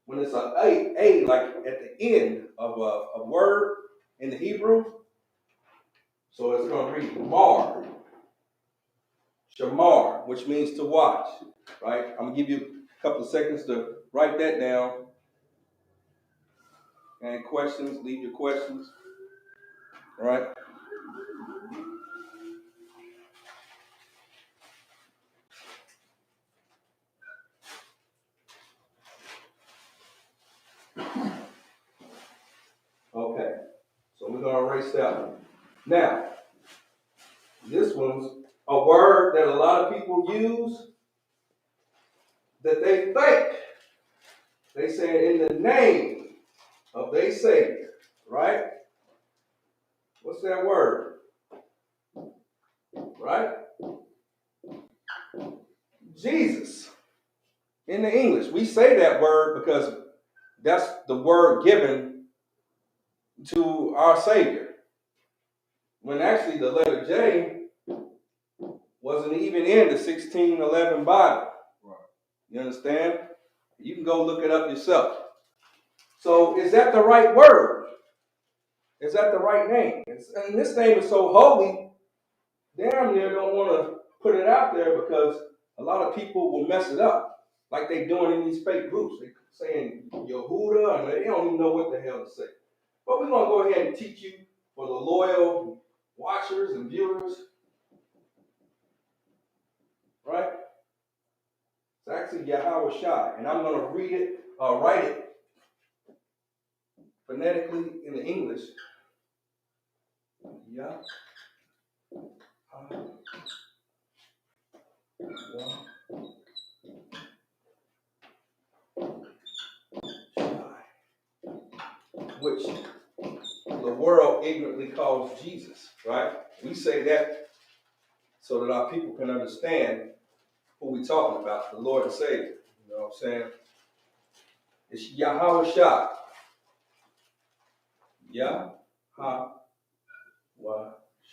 [SPEAKER 1] When it's a like at the end of a word in the Hebrew, so it's going to read mar, shamar, which means to watch, right? I'm going to give you a couple of seconds to write that down. And questions, leave your questions, all right? Okay, so we're going to erase that one. Now, this one's a word that a lot of people use that they think. They say in the name of their Savior, right? What's that word? Right? Jesus. In the English, we say that word because that's the word given to our Savior. When actually the letter J wasn't even in the 1611 Bible. Right. You understand? You can go look it up yourself. So is that the right word? Is that the right name? And this name is so holy, damn near don't want to put it out there because a lot of people will mess it up, like they're doing in these fake groups. saying Yehuda, and they don't even know what the hell to say. But we're going to go ahead and teach you for the loyal watchers and viewers, right? It's actually Yahweh Shai, and I'm going to write it phonetically in the English. Yah. Which the world ignorantly calls Jesus, right? We say that so that our people can understand who we're talking about, the Lord and Savior. You know what I'm saying? It's Yahweh Shai. Yahweh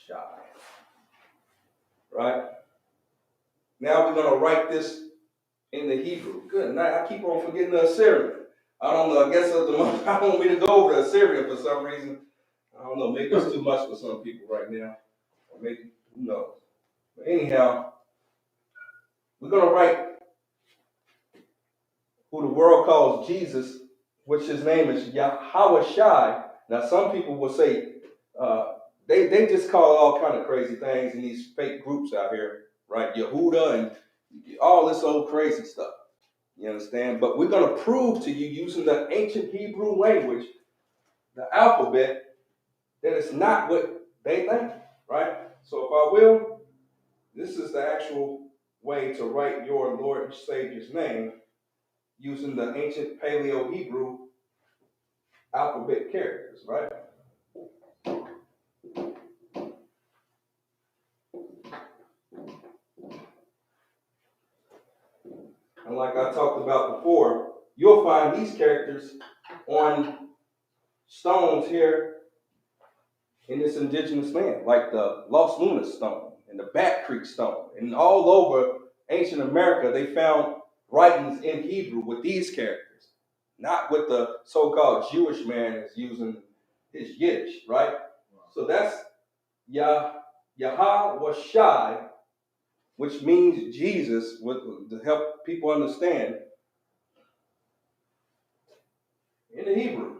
[SPEAKER 1] Shai. Right? Now we're going to write this in the Hebrew. Good night. I keep on forgetting the Assyrian. I don't know. I guess I want me to go over to Assyrian for some reason. I don't know. Maybe it's too much for some people right now. Or maybe, who knows. But anyhow, we're going to write who the world calls Jesus, which his name is Yahweh Shai. Now, some people will say, they just call all kind of crazy things in these fake groups out here, right? Yehuda and all this old crazy stuff. You understand? But we're going to prove to you using the ancient Hebrew language, the alphabet, that it's not what they think, right? So if I will, this is the actual way to write your Lord and Savior's name using the ancient Paleo-Hebrew alphabet characters, right? And like I talked about before, you'll find these characters on stones here in this indigenous land, like the Los Lunas stone and the Bat Creek stone. And all over ancient America, they found writings in Hebrew with these characters, not with the so-called Jewish man is using his Yiddish, right? So that's Yahweh Shai, which means Jesus, to help people understand in the Hebrew,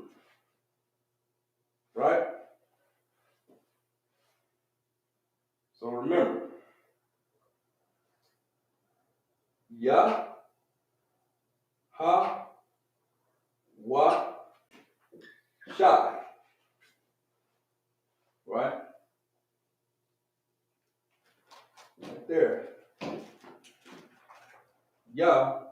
[SPEAKER 1] right? So remember, Yahweh Shai, right? Right there. Yahweh.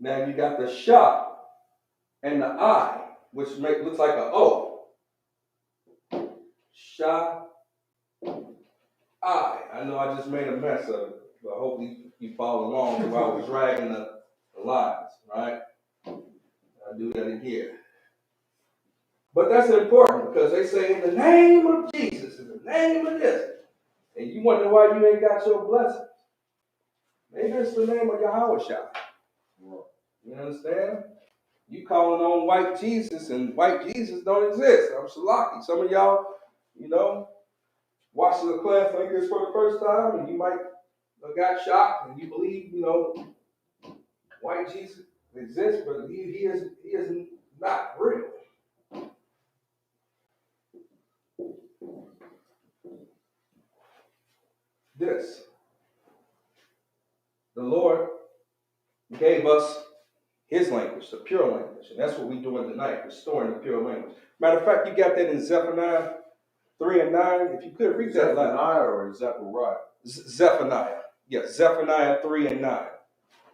[SPEAKER 1] Now you got the Shah and the I, which looks like an O. Shah, I know I just made a mess of it, but hopefully you follow along while I was dragging the lines, right? I'll do that again. But that's important because they say in the name of Jesus, in the name of this, and you wonder why you ain't got your blessings. Maybe it's the name of Yahweh Shai. You understand? You calling on white Jesus, and white Jesus don't exist. I'm Shalaki. Some of y'all, watching the class like this for the first time, and you might have got shocked, and you believe, white Jesus exists, but he is not real. This, the Lord gave us his language, the pure language, and that's what we're doing tonight, restoring the pure language. Matter of fact, you got that in Zephaniah 3 and 9. If you could read that loud.
[SPEAKER 3] Zephaniah or Zechariah?
[SPEAKER 1] Zephaniah. Yes, Zephaniah 3 and 9.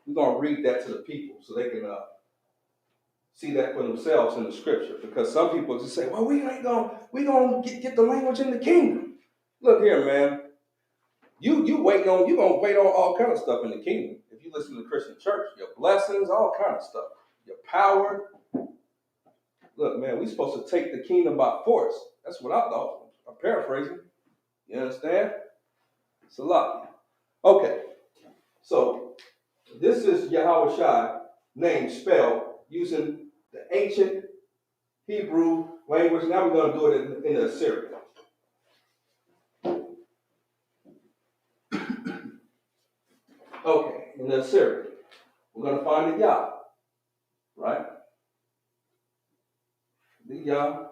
[SPEAKER 1] We're going to read that to the people so they can see that for themselves in the scripture. Because some people just say, well, we going to get the language in the kingdom. Look here, man. You're going to wait on all kind of stuff in the kingdom. If you listen to the Christian church, your blessings, all kind of stuff. Your power. Look, man, we're supposed to take the kingdom by force. That's what I thought. I'm paraphrasing. You understand? It's a lot. Okay. So this is Yahweh Shai, name spelled using the ancient Hebrew language. Now we're going to do it in the Assyrian. Okay, in the Assyrian, we're going to find the Yah, right? The Yah,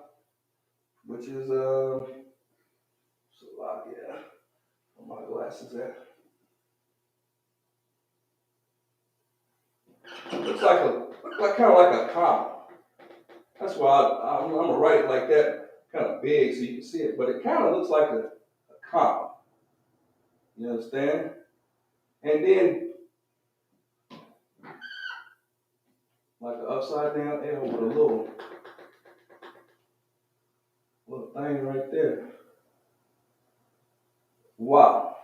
[SPEAKER 1] which is, so yeah, where my glasses at? Looks like kind of like a comma. That's why I'm gonna write it like that, kind of big so you can see it, but it kind of looks like a comma. You understand? And then like an upside down L with a little thing right there. Wow.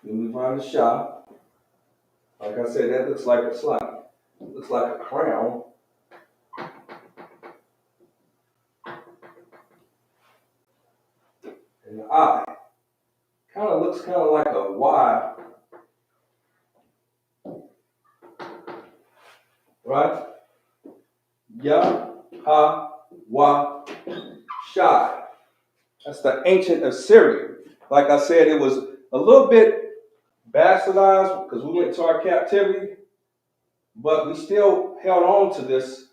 [SPEAKER 1] Then we find the Shah. Like I said, that looks like a slide. Looks like a crown. And the I looks kind of like a Y, right? Yah, Ha, Wa, Shai. That's the ancient Assyrian. Like I said, it was a little bit bastardized because we went to our captivity, but we still held on to this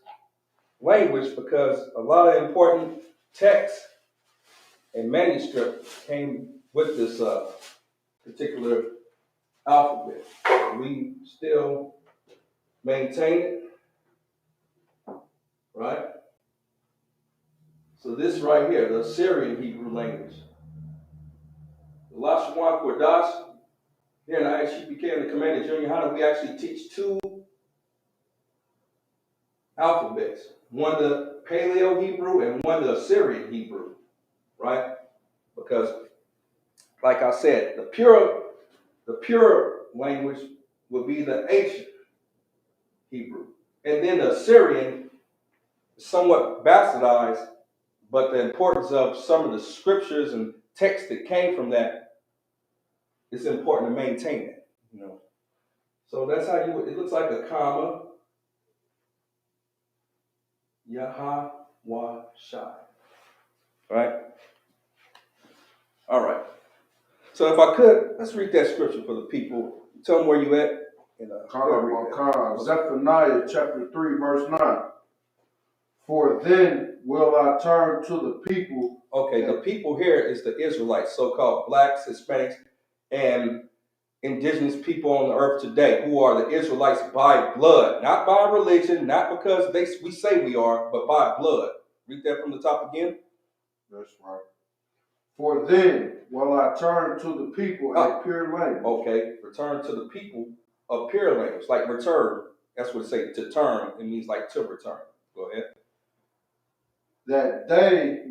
[SPEAKER 1] language because a lot of important texts and manuscripts came with this particular alphabet. We still maintain it, right? So this right here, the Assyrian Hebrew language. The Lashawan Qadash, here in the ISUPK and the Commanded Junior High, we actually teach two alphabets. One the Paleo Hebrew and one the Assyrian Hebrew, right? Because, like I said, the pure language would be the ancient Hebrew. And then the Assyrian is somewhat bastardized, but the importance of some of the scriptures and texts that came from that, it's important to maintain it, you know. So that's how it looks like a comma. Yahweh Shai. Right? All right. So if I could, let's read that scripture for the people. Tell them where you at.
[SPEAKER 3] Zephaniah chapter 3, verse 9. For then will I turn to the people.
[SPEAKER 1] Okay, the people here is the Israelites, so-called blacks, Hispanics, and indigenous people on the earth today, who are the Israelites by blood, not by religion, not because we say we are, but by blood. Read that from the top again.
[SPEAKER 3] That's right. For then will I turn to the people a pure language.
[SPEAKER 1] Okay, return to the people of pure language, like return. That's what it says, to turn. It means like to return. Go ahead.
[SPEAKER 3] That they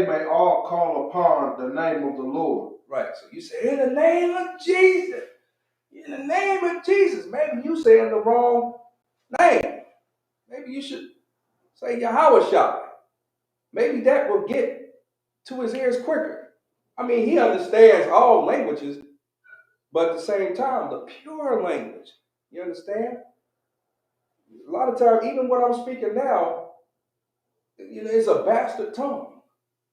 [SPEAKER 3] may all call upon the name of the Lord.
[SPEAKER 1] Right. So you say, in the name of Jesus. In the name of Jesus. Maybe you saying the wrong name. Maybe you should say Yahweh Shai. Maybe that will get to his ears quicker. I mean, he understands all languages, but at the same time, the pure language. You understand? A lot of times, even what I'm speaking now, it's a bastard tongue.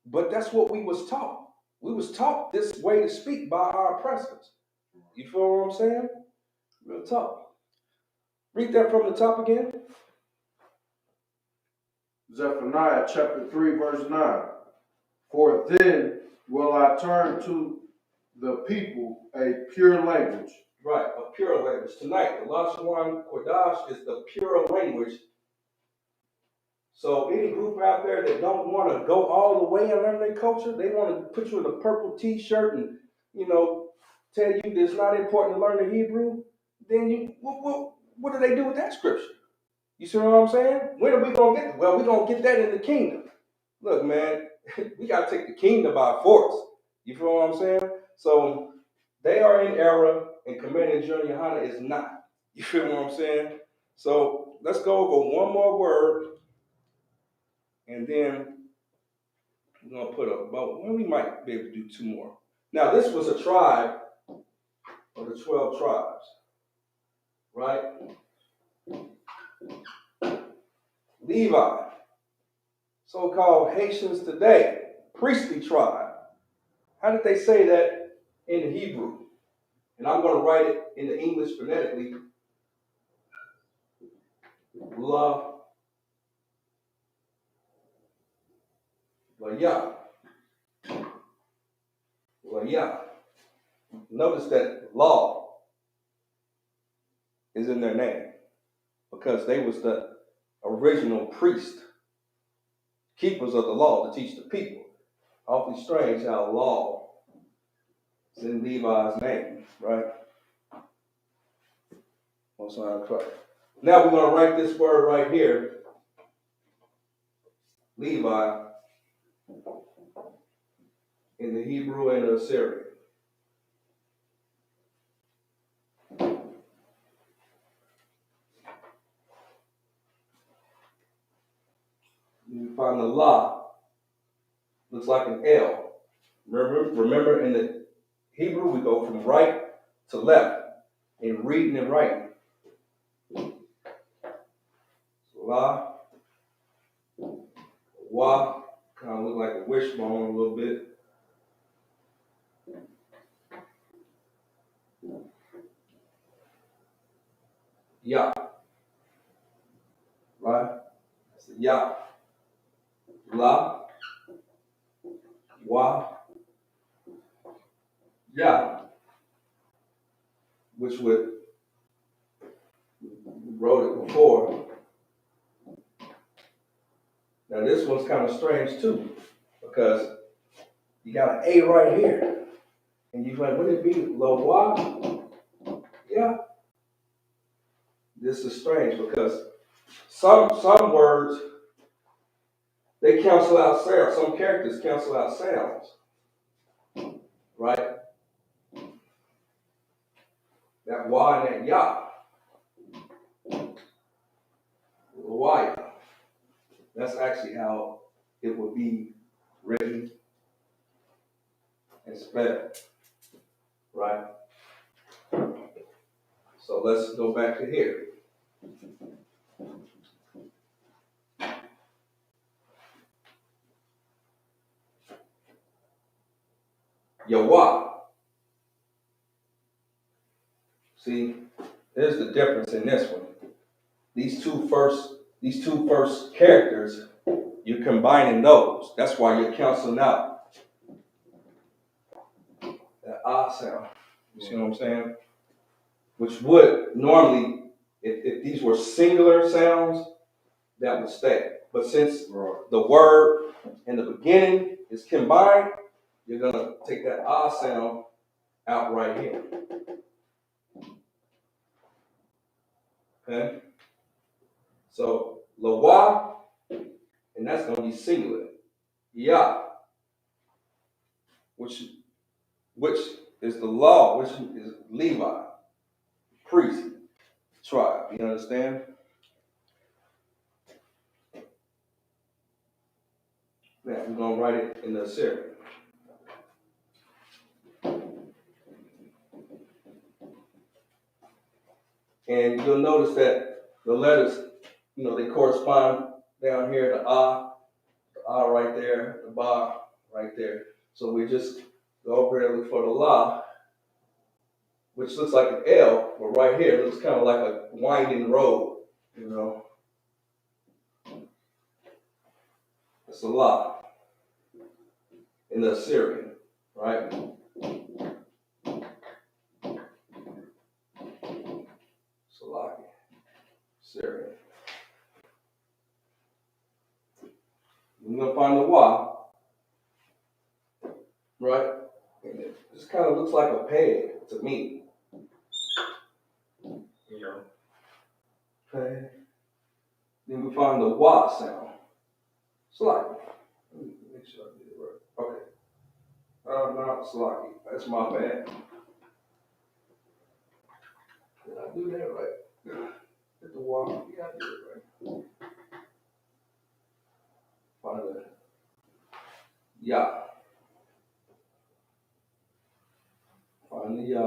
[SPEAKER 1] But that's what we was taught. We was taught this way to speak by our oppressors. You feel what I'm saying? Real talk. Read that from the top again.
[SPEAKER 3] Zephaniah chapter 3, verse 9. For then will I turn to the people a pure language.
[SPEAKER 1] Right, a pure language. Tonight, the Lashawan Qadash is the pure language. So any group out there that don't want to go all the way and learn their culture, they want to put you in a purple t-shirt and, tell you that it's not important to learn the Hebrew, then what do they do with that scripture? You see what I'm saying? When are we going to get it? Well, we're going to get that in the kingdom. Look, man, we got to take the kingdom by force. You feel what I'm saying? So they are in error, and Commanding Junior Hana is not. You feel what I'm saying? So let's go over one more word, and then we're going to put a boat. Well, we might be able to do two more. Now, this was a tribe of the 12 tribes, right? Levi, so-called Haitians today, priestly tribe. How did they say that in the Hebrew? And I'm going to write it in the English phonetically. La, ya, ya. Notice that law is in their name because they was the original priest, keepers of the law to teach the people. Awfully strange how law is in Levi's name, right? Most High Christ. Now we're going to write this word right here, Levi, in the Hebrew and the Assyrian. You find the La, looks like an L. Remember in the Hebrew, we go from right to left in reading and writing. La, Wa, kind of look like a wishbone a little bit. Ya, right? That's the Ya. La, Wa, Ya, which we wrote it before. Now this one's kind of strange too, because you got an A right here. And you're like, would it be Lowa? Yeah. This is strange because some words, they cancel out sounds. Some characters cancel out sounds. Right? That wa and that ya. Why? That's actually how it would be written and spelled. Right? So let's go back to here. Yahweh. See, there's the difference in this one. These two first characters, you're combining those. That's why you're canceling out that ah sound. You see what I'm saying? Which would normally, if these were singular sounds, that would stay. But since the word in the beginning is combined, you're gonna take that ah sound out right here. Okay? So Lawa, and that's gonna be singular. Ya, which is the law, which is Levi, priest, tribe. You understand? Now we're gonna write it in the Assyrian. And you'll notice that the letters, they correspond down here, the ah right there, the ba right there. So we just go over here and look for the la, which looks like an L, but right here it looks kind of like a winding road, It's a la in the Assyrian, right? Salaki, Syrian. We're going to find the wa, right? And it just kind of looks like a peg to me. Okay. Then we find the wa sound. Salaki. Let me make sure I get it right. Okay. Not Salaki. That's my bad. Did I do that right? Hit the wa. Yeah, I did it right. Find the ya. Find the ya.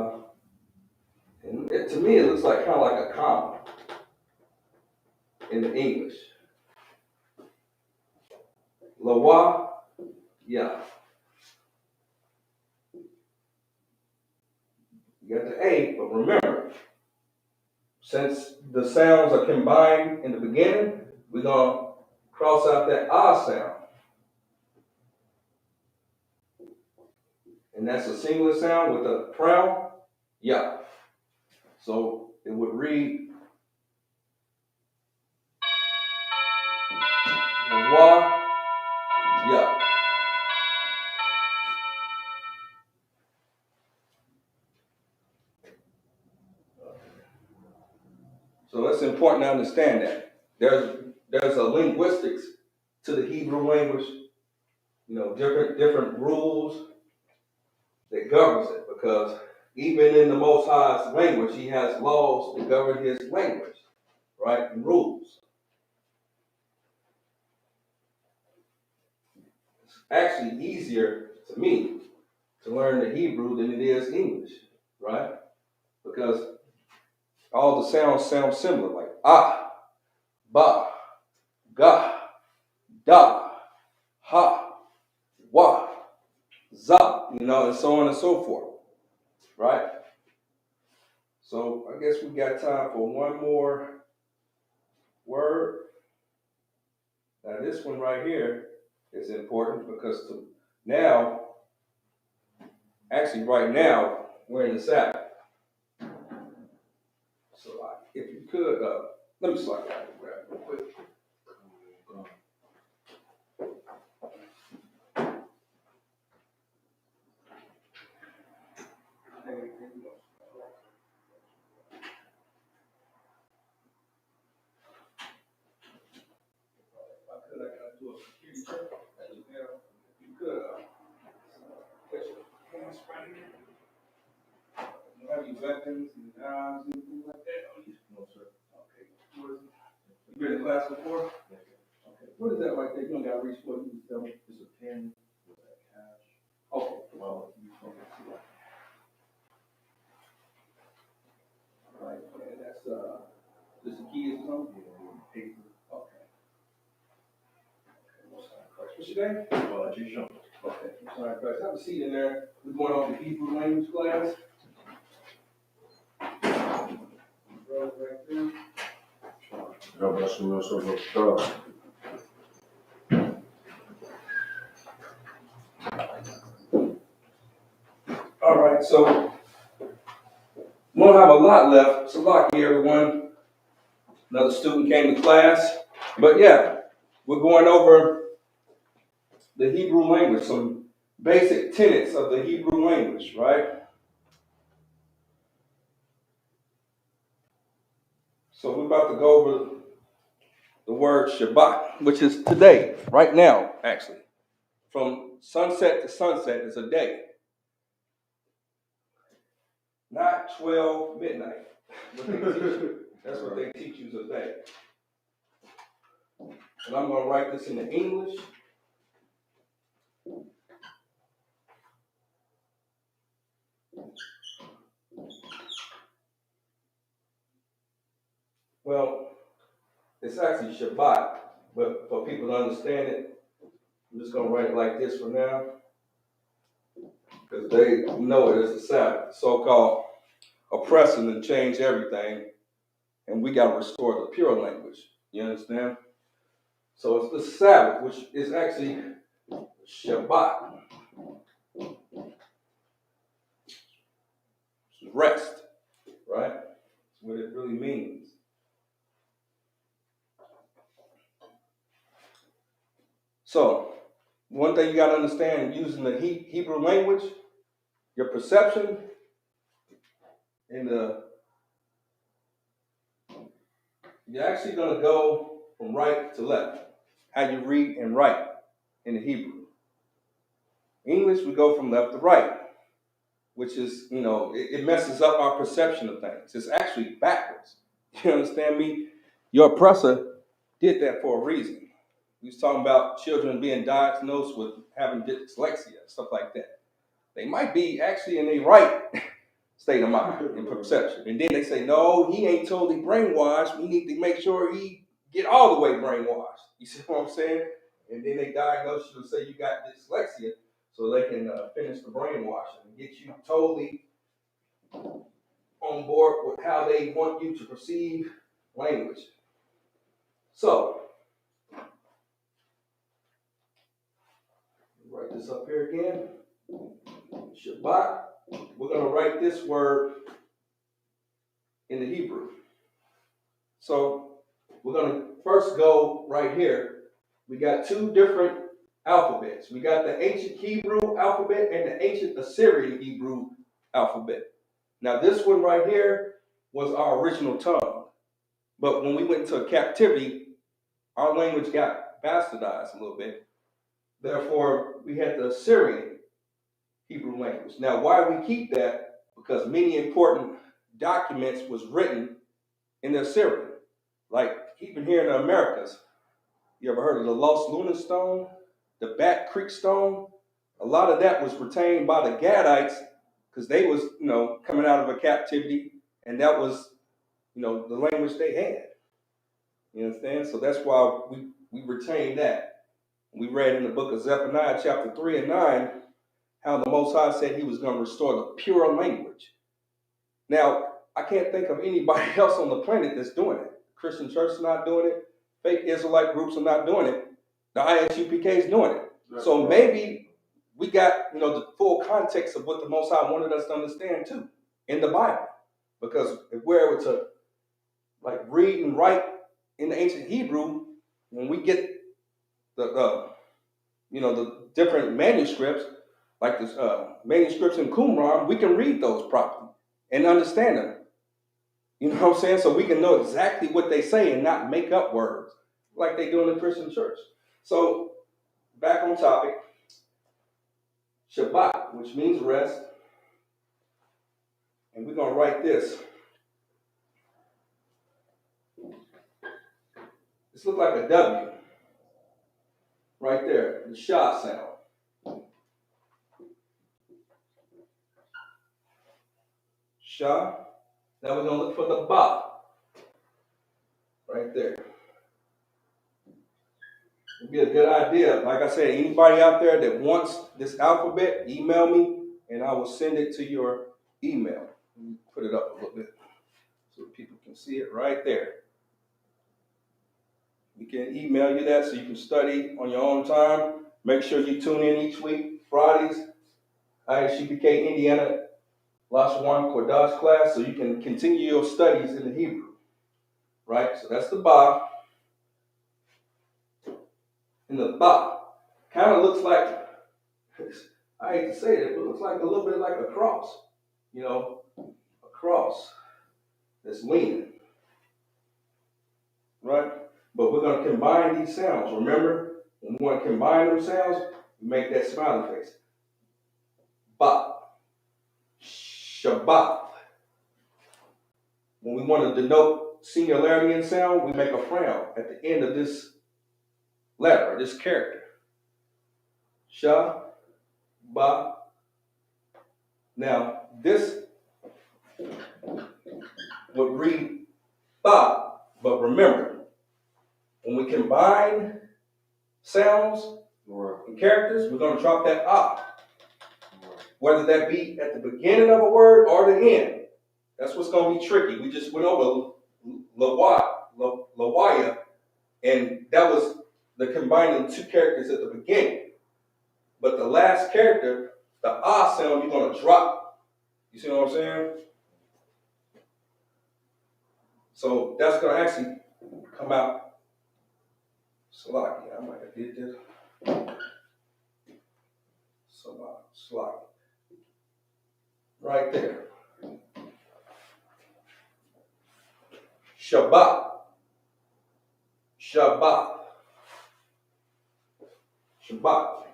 [SPEAKER 1] And to me, it looks like kind of like a comma in the English. Lawa, ya. You got the A, but remember, since the sounds are combined in the beginning, we're going to cross out that ah sound. And that's a singular sound with a pronoun, ya. So it would read Lawa, ya. So it's important to understand that. There's a linguistics to the Hebrew language, different rules that governs it, because even in the Most High's language, he has laws that govern his language, right? And rules. It's actually easier to me to learn the Hebrew than it is English, right? Because all the sounds sound similar, like ah, ba, ga, da, ha, wa, za, and so on and so forth, right? So I guess we got time for one more word. Now this one right here is important because right now, we're in the Sabbath. So if you could, let me slide that and grab it real quick. Have any weapons and knives and anything like that on you? No, sir. Okay. You been in class before? Yes, sir. Okay. What is that right there? You don't got to reach for it. You just tell me. It's a pen with a cash. Okay. Well, all right. And that's this the key is something? Yeah, paper. Okay. What's your name? Jason. Okay. I'm sorry, Christ. Have a seat in there. We're going on to Hebrew language class. Right there.
[SPEAKER 3] God bless you, Lord.
[SPEAKER 1] All right, so we don't have a lot left. It's a lot here, everyone. Another student came to class. But yeah, we're going over the Hebrew language, some basic tenets of the Hebrew language, right? So we're about to go over the word Shabbat, which is today, right now, actually. From sunset to sunset is a day. Not 12 midnight. That's what they teach you is a day. And I'm going to write this in the English. Well, it's actually Shabbat, but for people to understand it, I'm just going to write it like this for now, because they know it as a Sabbath, so-called oppressing and change everything, and we got to restore the pure language. You understand? So it's the Sabbath, which is actually Shabbat. It's rest, right? That's what it really means. So, one thing you got to understand, using the Hebrew language, your perception and you're actually going to go from right to left, how you read and write in the Hebrew. English, we go from left to right, which is, it messes up our perception of things. It's actually backwards. You understand me? Your oppressor did that for a reason. He was talking about children being diagnosed with having dyslexia, stuff like that. They might be actually in a right state of mind and perception. And then they say, no, he ain't totally brainwashed. We need to make sure he get all the way brainwashed. You see what I'm saying? And then they diagnose you and say you got dyslexia so they can finish the brainwashing and get you totally on board with how they want you to perceive language. So, write this up here again. Shabbat. We're going to write this word in the Hebrew. So, we're going to first go right here. We got two different alphabets. We got the ancient Hebrew alphabet and the ancient Assyrian Hebrew alphabet. Now, this one right here was our original tongue. But when we went into captivity, our language got bastardized a little bit. Therefore, we had the Assyrian Hebrew language. Now, why we keep that? Because many important documents was written in the Assyrian. Like even here in the Americas, you ever heard of the Lost Lunar Stone, the Bat Creek Stone? A lot of that was retained by the Gadites because they was, coming out of a captivity, and that was, the language they had. You understand? So that's why we retain that. We read in the book of Zephaniah, chapter 3 and 9, how the Most High said he was going to restore the pure language. Now, I can't think of anybody else on the planet that's doing it. Christian church is not doing it. Fake Israelite groups are not doing it. The Isupk is doing it. So maybe we got, the full context of what the Most High wanted us to understand too in the Bible. Because if we're able to read and write in the ancient Hebrew, when we get the different manuscripts, like the manuscripts in Qumran, we can read those properly and understand them. You know what I'm saying? So we can know exactly what they say and not make up words like they do in the Christian church. So back on topic, Shabbat, which means rest. And we're going to write this. This looks like a W right there, the Shah sound. Shah. Now we're going to look for the Ba right there. It'd be a good idea. Like I said, anybody out there that wants this alphabet, email me and I will send it to your email. Put it up a little bit so people can see it right there. We can email you that so you can study on your own time. Make sure you tune in each week, Fridays, Isupk Indiana, Lashawan Qadash class, so you can continue your studies in the Hebrew. Right? So that's the Ba. And the Ba kind of looks like, I hate to say it, but it looks like a little bit like a cross. A cross that's leaning. Right? But we're going to combine these sounds. Remember, when we want to combine them sounds, we make that smiley face. Ba. Shabbat. When we want to denote singularity in sound, we make a frown at the end of this letter, this character. Sha, ba. Now, this would read ba, but remember, when we combine sounds and characters, we're going to drop that ah. Whether that be at the beginning of a word or the end. That's what's going to be tricky. We just went over Lawaya, and that was the combining two characters at the beginning. But the last character, the ah sound, you're going to drop. You see what I'm saying? So that's going to actually come out. Slaki. I might have did this. Slaki. Right there. Shabbat. Shabbat. Shabbat.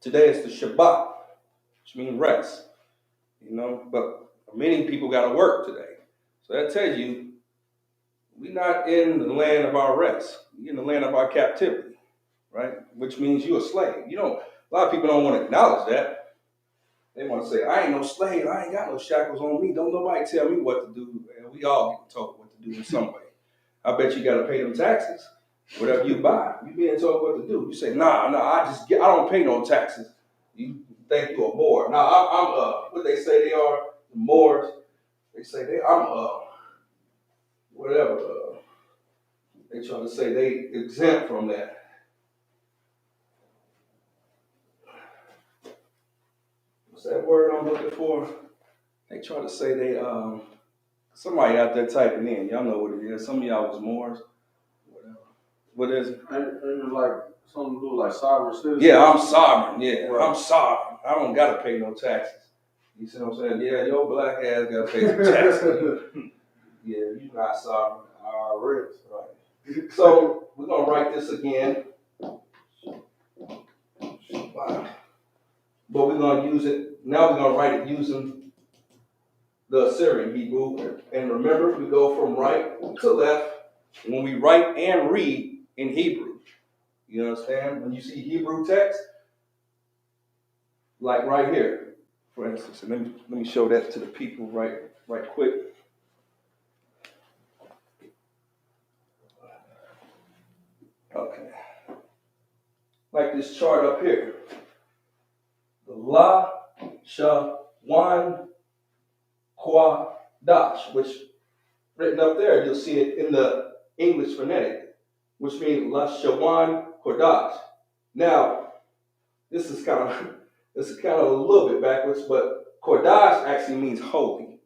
[SPEAKER 1] Today is the Shabbat, which means rest. But many people got to work today. So that tells you we're not in the land of our rest. We're in the land of our captivity, right? Which means you're a slave. A lot of people don't want to acknowledge that. They want to say, I ain't no slave. I ain't got no shackles on me. Don't nobody tell me what to do. And we all get told what to do in some way. I bet you gotta pay them taxes. Whatever you buy, you being told what to do. You say, nah, I don't pay no taxes. You think you're a Moor. Nah, I'm what they say they are, the Moors. They say I'm whatever. They try to say they exempt from that. What's that word I'm looking for? They try to say they somebody out there typing in. Y'all know what it is. Some of y'all was Moors. Whatever. What is it?
[SPEAKER 3] And it's like something to do like sovereign citizen.
[SPEAKER 1] Yeah, I'm sovereign. Yeah,
[SPEAKER 3] Right.
[SPEAKER 1] I'm sovereign. I don't gotta pay no taxes. You see what I'm saying? Yeah, your black ass gotta pay some taxes. Yeah, you're not sovereign. IRS, right? So we're gonna write this again. But we're gonna use it. Now we're gonna write it using the Assyrian Hebrew. And remember, we go from right to left when we write and read in Hebrew. You understand? When you see Hebrew text, like right here, for instance, and let me show that to the people right quick. Okay. Like this chart up here. The Lashawan Qadash, which written up there, you'll see it in the English phonetic, which means Lashawan Qadash. Now, this is kind of a little bit backwards, but Qadash actually means holy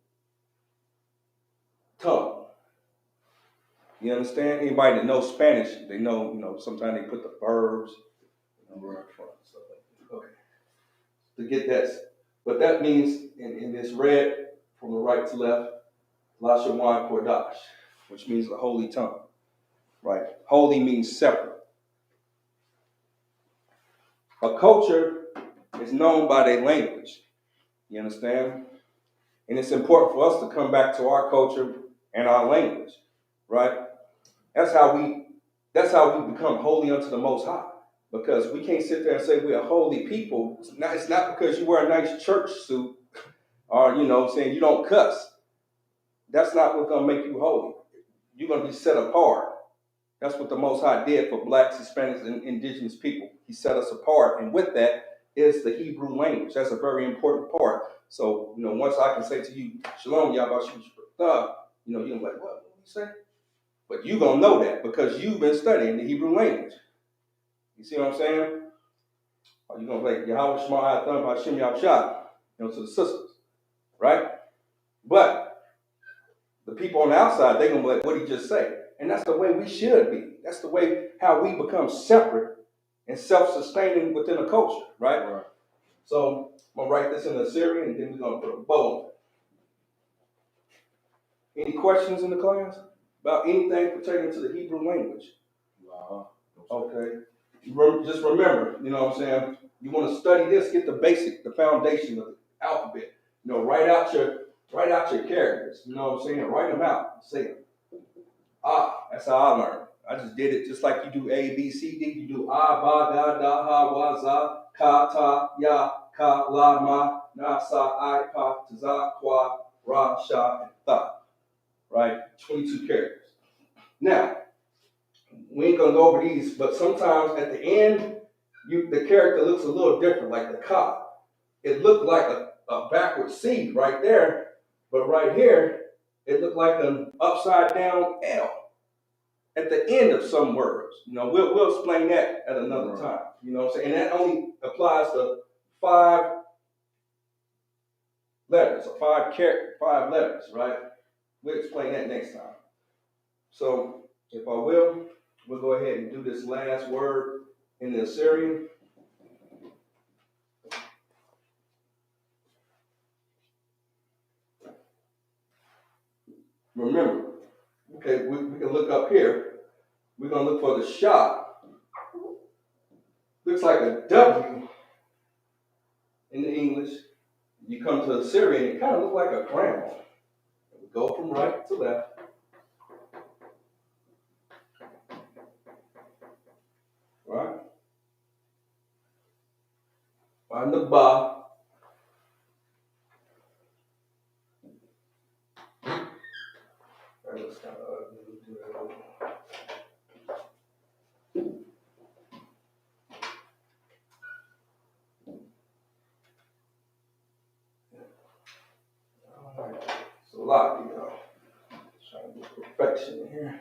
[SPEAKER 1] tongue. You understand? Anybody that knows Spanish, they know, sometimes they put the verbs right in front, stuff like that. Okay. To get that, but that means in this red from the right to left, Lashawan Qadash, which means the holy tongue. Right? Holy means separate. A culture is known by their language. You understand? And it's important for us to come back to our culture and our language, right? That's how we become holy unto the Most High. Because we can't sit there and say we're a holy people. It's not because you wear a nice church suit or, saying you don't cuss. That's not what's going to make you holy. You're going to be set apart. That's what the Most High did for blacks, Hispanics, and indigenous people. He set us apart. And with that is the Hebrew language. That's a very important part. So, once I can say to you, Shalom, Yahweh, you're like, what did he say? But you're going to know that because you've been studying the Hebrew language. You see what I'm saying? Or you're going to be like, Yahweh, Shema, Ayatham, Hashem, Yahshua, to the sisters, right? But the people on the outside, they're going to be like, what did he just say? And that's the way we should be. That's the way how we become separate and self-sustaining within a culture, right? So I'm going to write this in Assyrian, and then we're going to put a bow. Any questions in the class about anything pertaining to the Hebrew language? Okay. Just remember, what I'm saying? You want to study this, get the foundation of the alphabet. Write out your characters. You know what I'm saying? Write them out. Say them. That's how I learned. I just did it just like you do A, B, C, D. You do ba, da, ha, wa, za, ka, ta, ya, ka, la, ma, na, sa, I, pa, ta, za, kwa, ra, sha, and tha. Right? 22 characters. Now, we ain't gonna go over these, but sometimes at the end, the character looks a little different, like the ka. It looked like a backward C right there, but right here, it looked like an upside down L at the end of some words. We'll explain that at another time. You know what I'm saying? And that only applies to 5 letters, or 5 letters, right? We'll explain that next time. So, if I will, we'll go ahead and do this last word in the Assyrian. Remember, okay, we can look up here. We're going to look for the Shah. Looks like a W in the English. You come to Assyrian, it kind of looks like a crown. We go from right to left. Right? Find the Ba. That looks kind of ugly. lot of y'all. Trying to get perfection in here.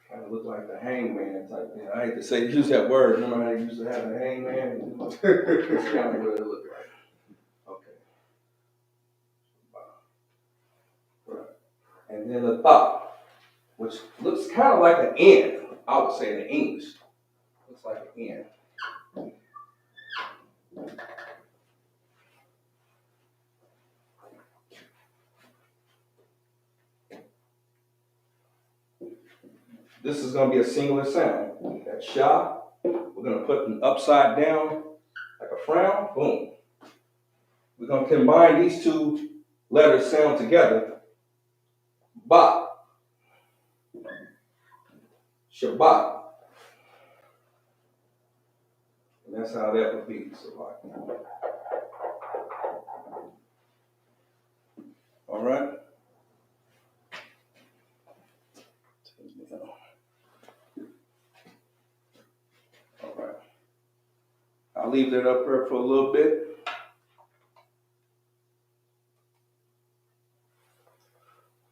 [SPEAKER 1] Kind of look like the hangman type thing. I hate to say use that word. Remember how they used to have the hangman? That's kind of what it looked like. Okay. Right. And then the top, which looks kind of like an N. I would say in English. Looks like an N. This is going to be a singular sound. That sha, we're going to put an upside down, like a frown, boom. We're going to combine these two letters sound together. Ba, Shabbat. And that's how that would be. Shabbat. All right. All right. I'll leave that up there for a little bit.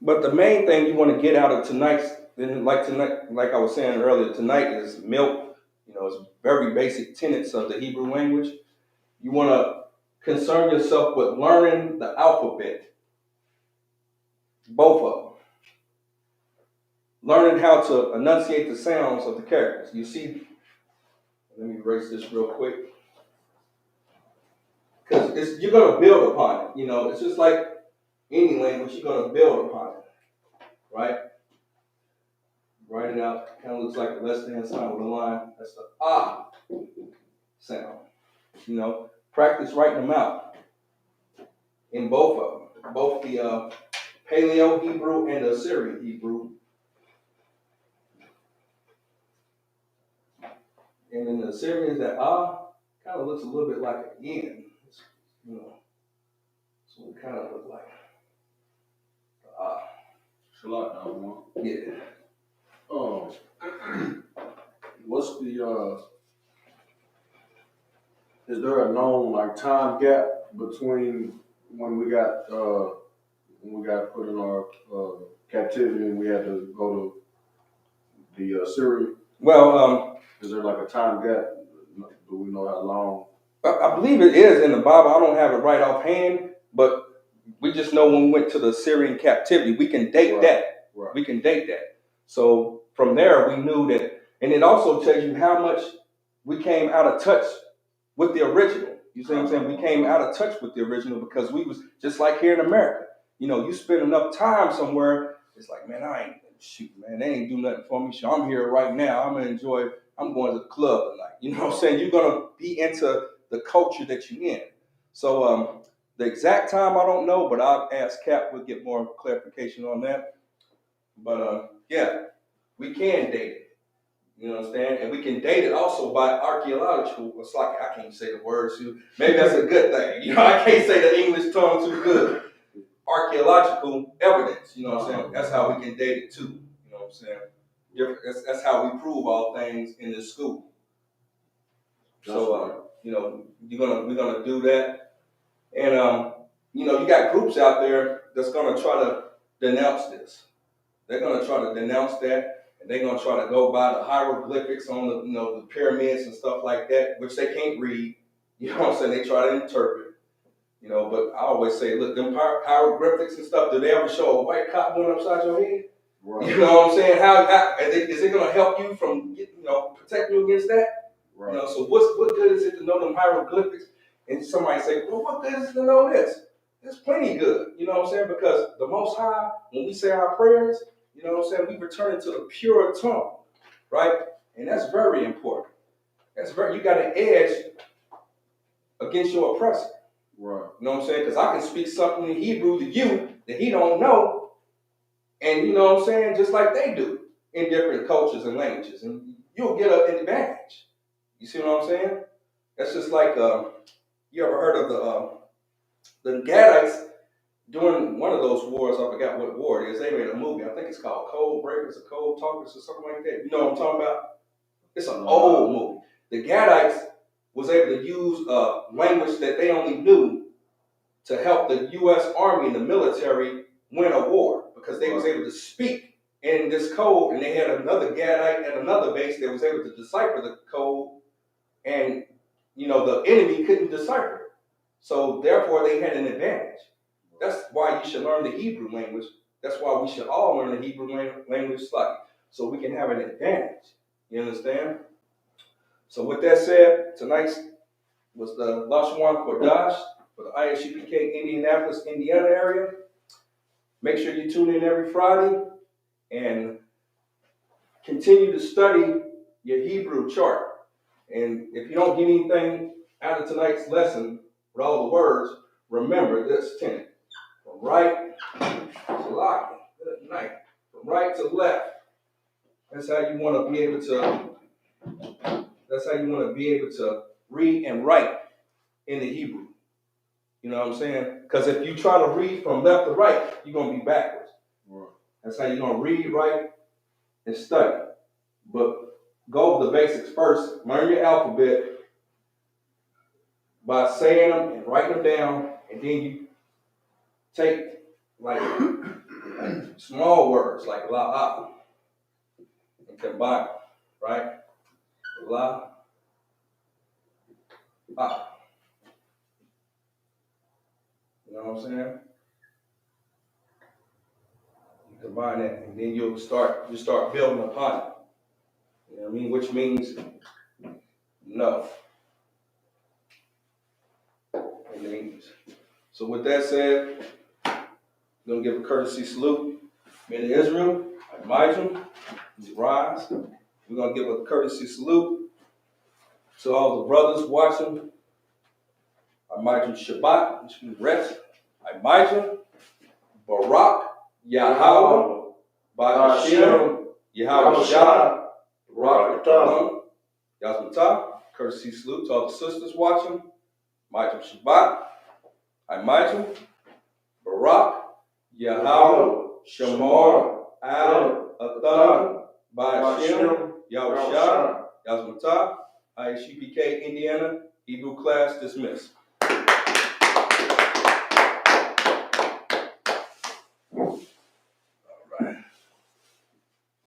[SPEAKER 1] But the main thing you want to get out of tonight's, like I was saying earlier, tonight is milk. You know, it's very basic tenets of the Hebrew language. You want to concern yourself with learning the alphabet, both of them. Learning how to enunciate the sounds of the characters. You see, let me erase this real quick. Because you're going to build upon it. You know, it's just like any language, you're going to build upon it, right? Write it out. Kind of looks like a left-hand side with a line. That's the ah sound. You know, practice writing them out in both of them. Both the Paleo Hebrew and the Assyrian Hebrew. And in the Assyrians, that ah kind of looks a little bit like an N. You know, so it kind of look like the ah.
[SPEAKER 3] Shalom.
[SPEAKER 1] Yeah.
[SPEAKER 3] What's the is there a known like time gap between when we got put in our captivity and we had to go to the Assyrian?
[SPEAKER 1] Well,
[SPEAKER 3] is there like a time gap? Do we know how long?
[SPEAKER 1] I believe it is in the Bible. I don't have it right offhand, but we just know when we went to the Assyrian captivity, we can date that.
[SPEAKER 3] Right.
[SPEAKER 1] We can date that. So from there, we knew that, and it also tells you how much we came out of touch with the original. You see what I'm saying? We came out of touch with the original because we was just like here in America. You know, you spend enough time somewhere, it's like, man, they ain't do nothing for me. So I'm here right now. I'm going to the club tonight. You know what I'm saying? You're going to be into the culture that you're in. So the exact time I don't know, but I'll ask Cap. We'll get more clarification on that. But yeah, we can date it. You understand? And we can date it also by archaeological. It's like I can't say the words. Maybe that's a good thing. You know, I can't say the English tongue too good. Archaeological evidence. You know what I'm saying? That's how we can date it too. You know what I'm saying? That's how we prove all things in this school. So you know, we're gonna do that. And you know, you got groups out there that's gonna try to denounce this. They're gonna try to denounce that. And they're gonna try to go by the hieroglyphics on the pyramids and stuff like that, which they can't read. You know what I'm saying? They try to interpret. You know, but I always say, look, them hieroglyphics and stuff, do they ever show a white cop going upside your head? Right. You know what I'm saying? How is it gonna help you from protect you against that? Right. You know, so what good is it to know them hieroglyphics? And somebody say, well, what good is it to know this? It's plenty good. You know what I'm saying? Because the Most High, when we say our prayers, you know what I'm saying? We return it to the pure tongue, right? And that's very important. You got an edge against your oppressor. Right. You know what I'm saying? Because I can speak something in Hebrew to you that he don't know. And you know what I'm saying? Just like they do in different cultures and languages. And you'll get an advantage. You see what I'm saying? That's just like, you ever heard of the Gadites during one of those wars? I forgot what war it is. They made a movie. I think it's called Code Breakers or Code Talkers or something like that. You know what I'm talking about? It's an old movie. The Gadites was able to use language that they only knew to help the U.S. Army and the military win a war, because they was able to speak in this code, and they had another Gadite at another base that was able to decipher the code, and the enemy couldn't decipher it. So therefore they had an advantage. That's why you should learn the Hebrew language. That's why we should all learn the Hebrew language slightly, so we can have an advantage. You understand? So with that said, tonight was the Lashawan Qadash for the Isupk Indianapolis, Indiana area. Make sure you tune in every Friday and continue to study your Hebrew chart. And if you don't get anything out of tonight's lesson with all the words, remember this tenet. From right to left. Good night. From right to left. That's how you want to be able to read and write in the Hebrew. You know what I'm saying? Because if you try to read from left to right, you're going to be backwards.
[SPEAKER 3] Right.
[SPEAKER 1] That's how you're going to read, write, and study. But go over the basics first. Learn your alphabet by saying them and writing them down, and then you take like small words like la and combine them, right? La ah. You know what I'm saying? You combine that, and then you start building upon it. You know what I mean? Which means no in the English. So with that said, I'm gonna give a courtesy salute. Men of Israel, Imagine, rise. We're gonna give a courtesy salute to all the brothers watching. Imagine Shabbat, which means rest. Imagine Barak Yahweh Ba'ashem Yahweh Shah Barak Atam Yazmatah. Courtesy salute to all the sisters watching. Imagine Shabbat. Imagine Barak Yahweh Shamar Al Atam Ba'ashem Yahweh Shah Yazmatah. Isupk Indiana Hebrew class dismissed.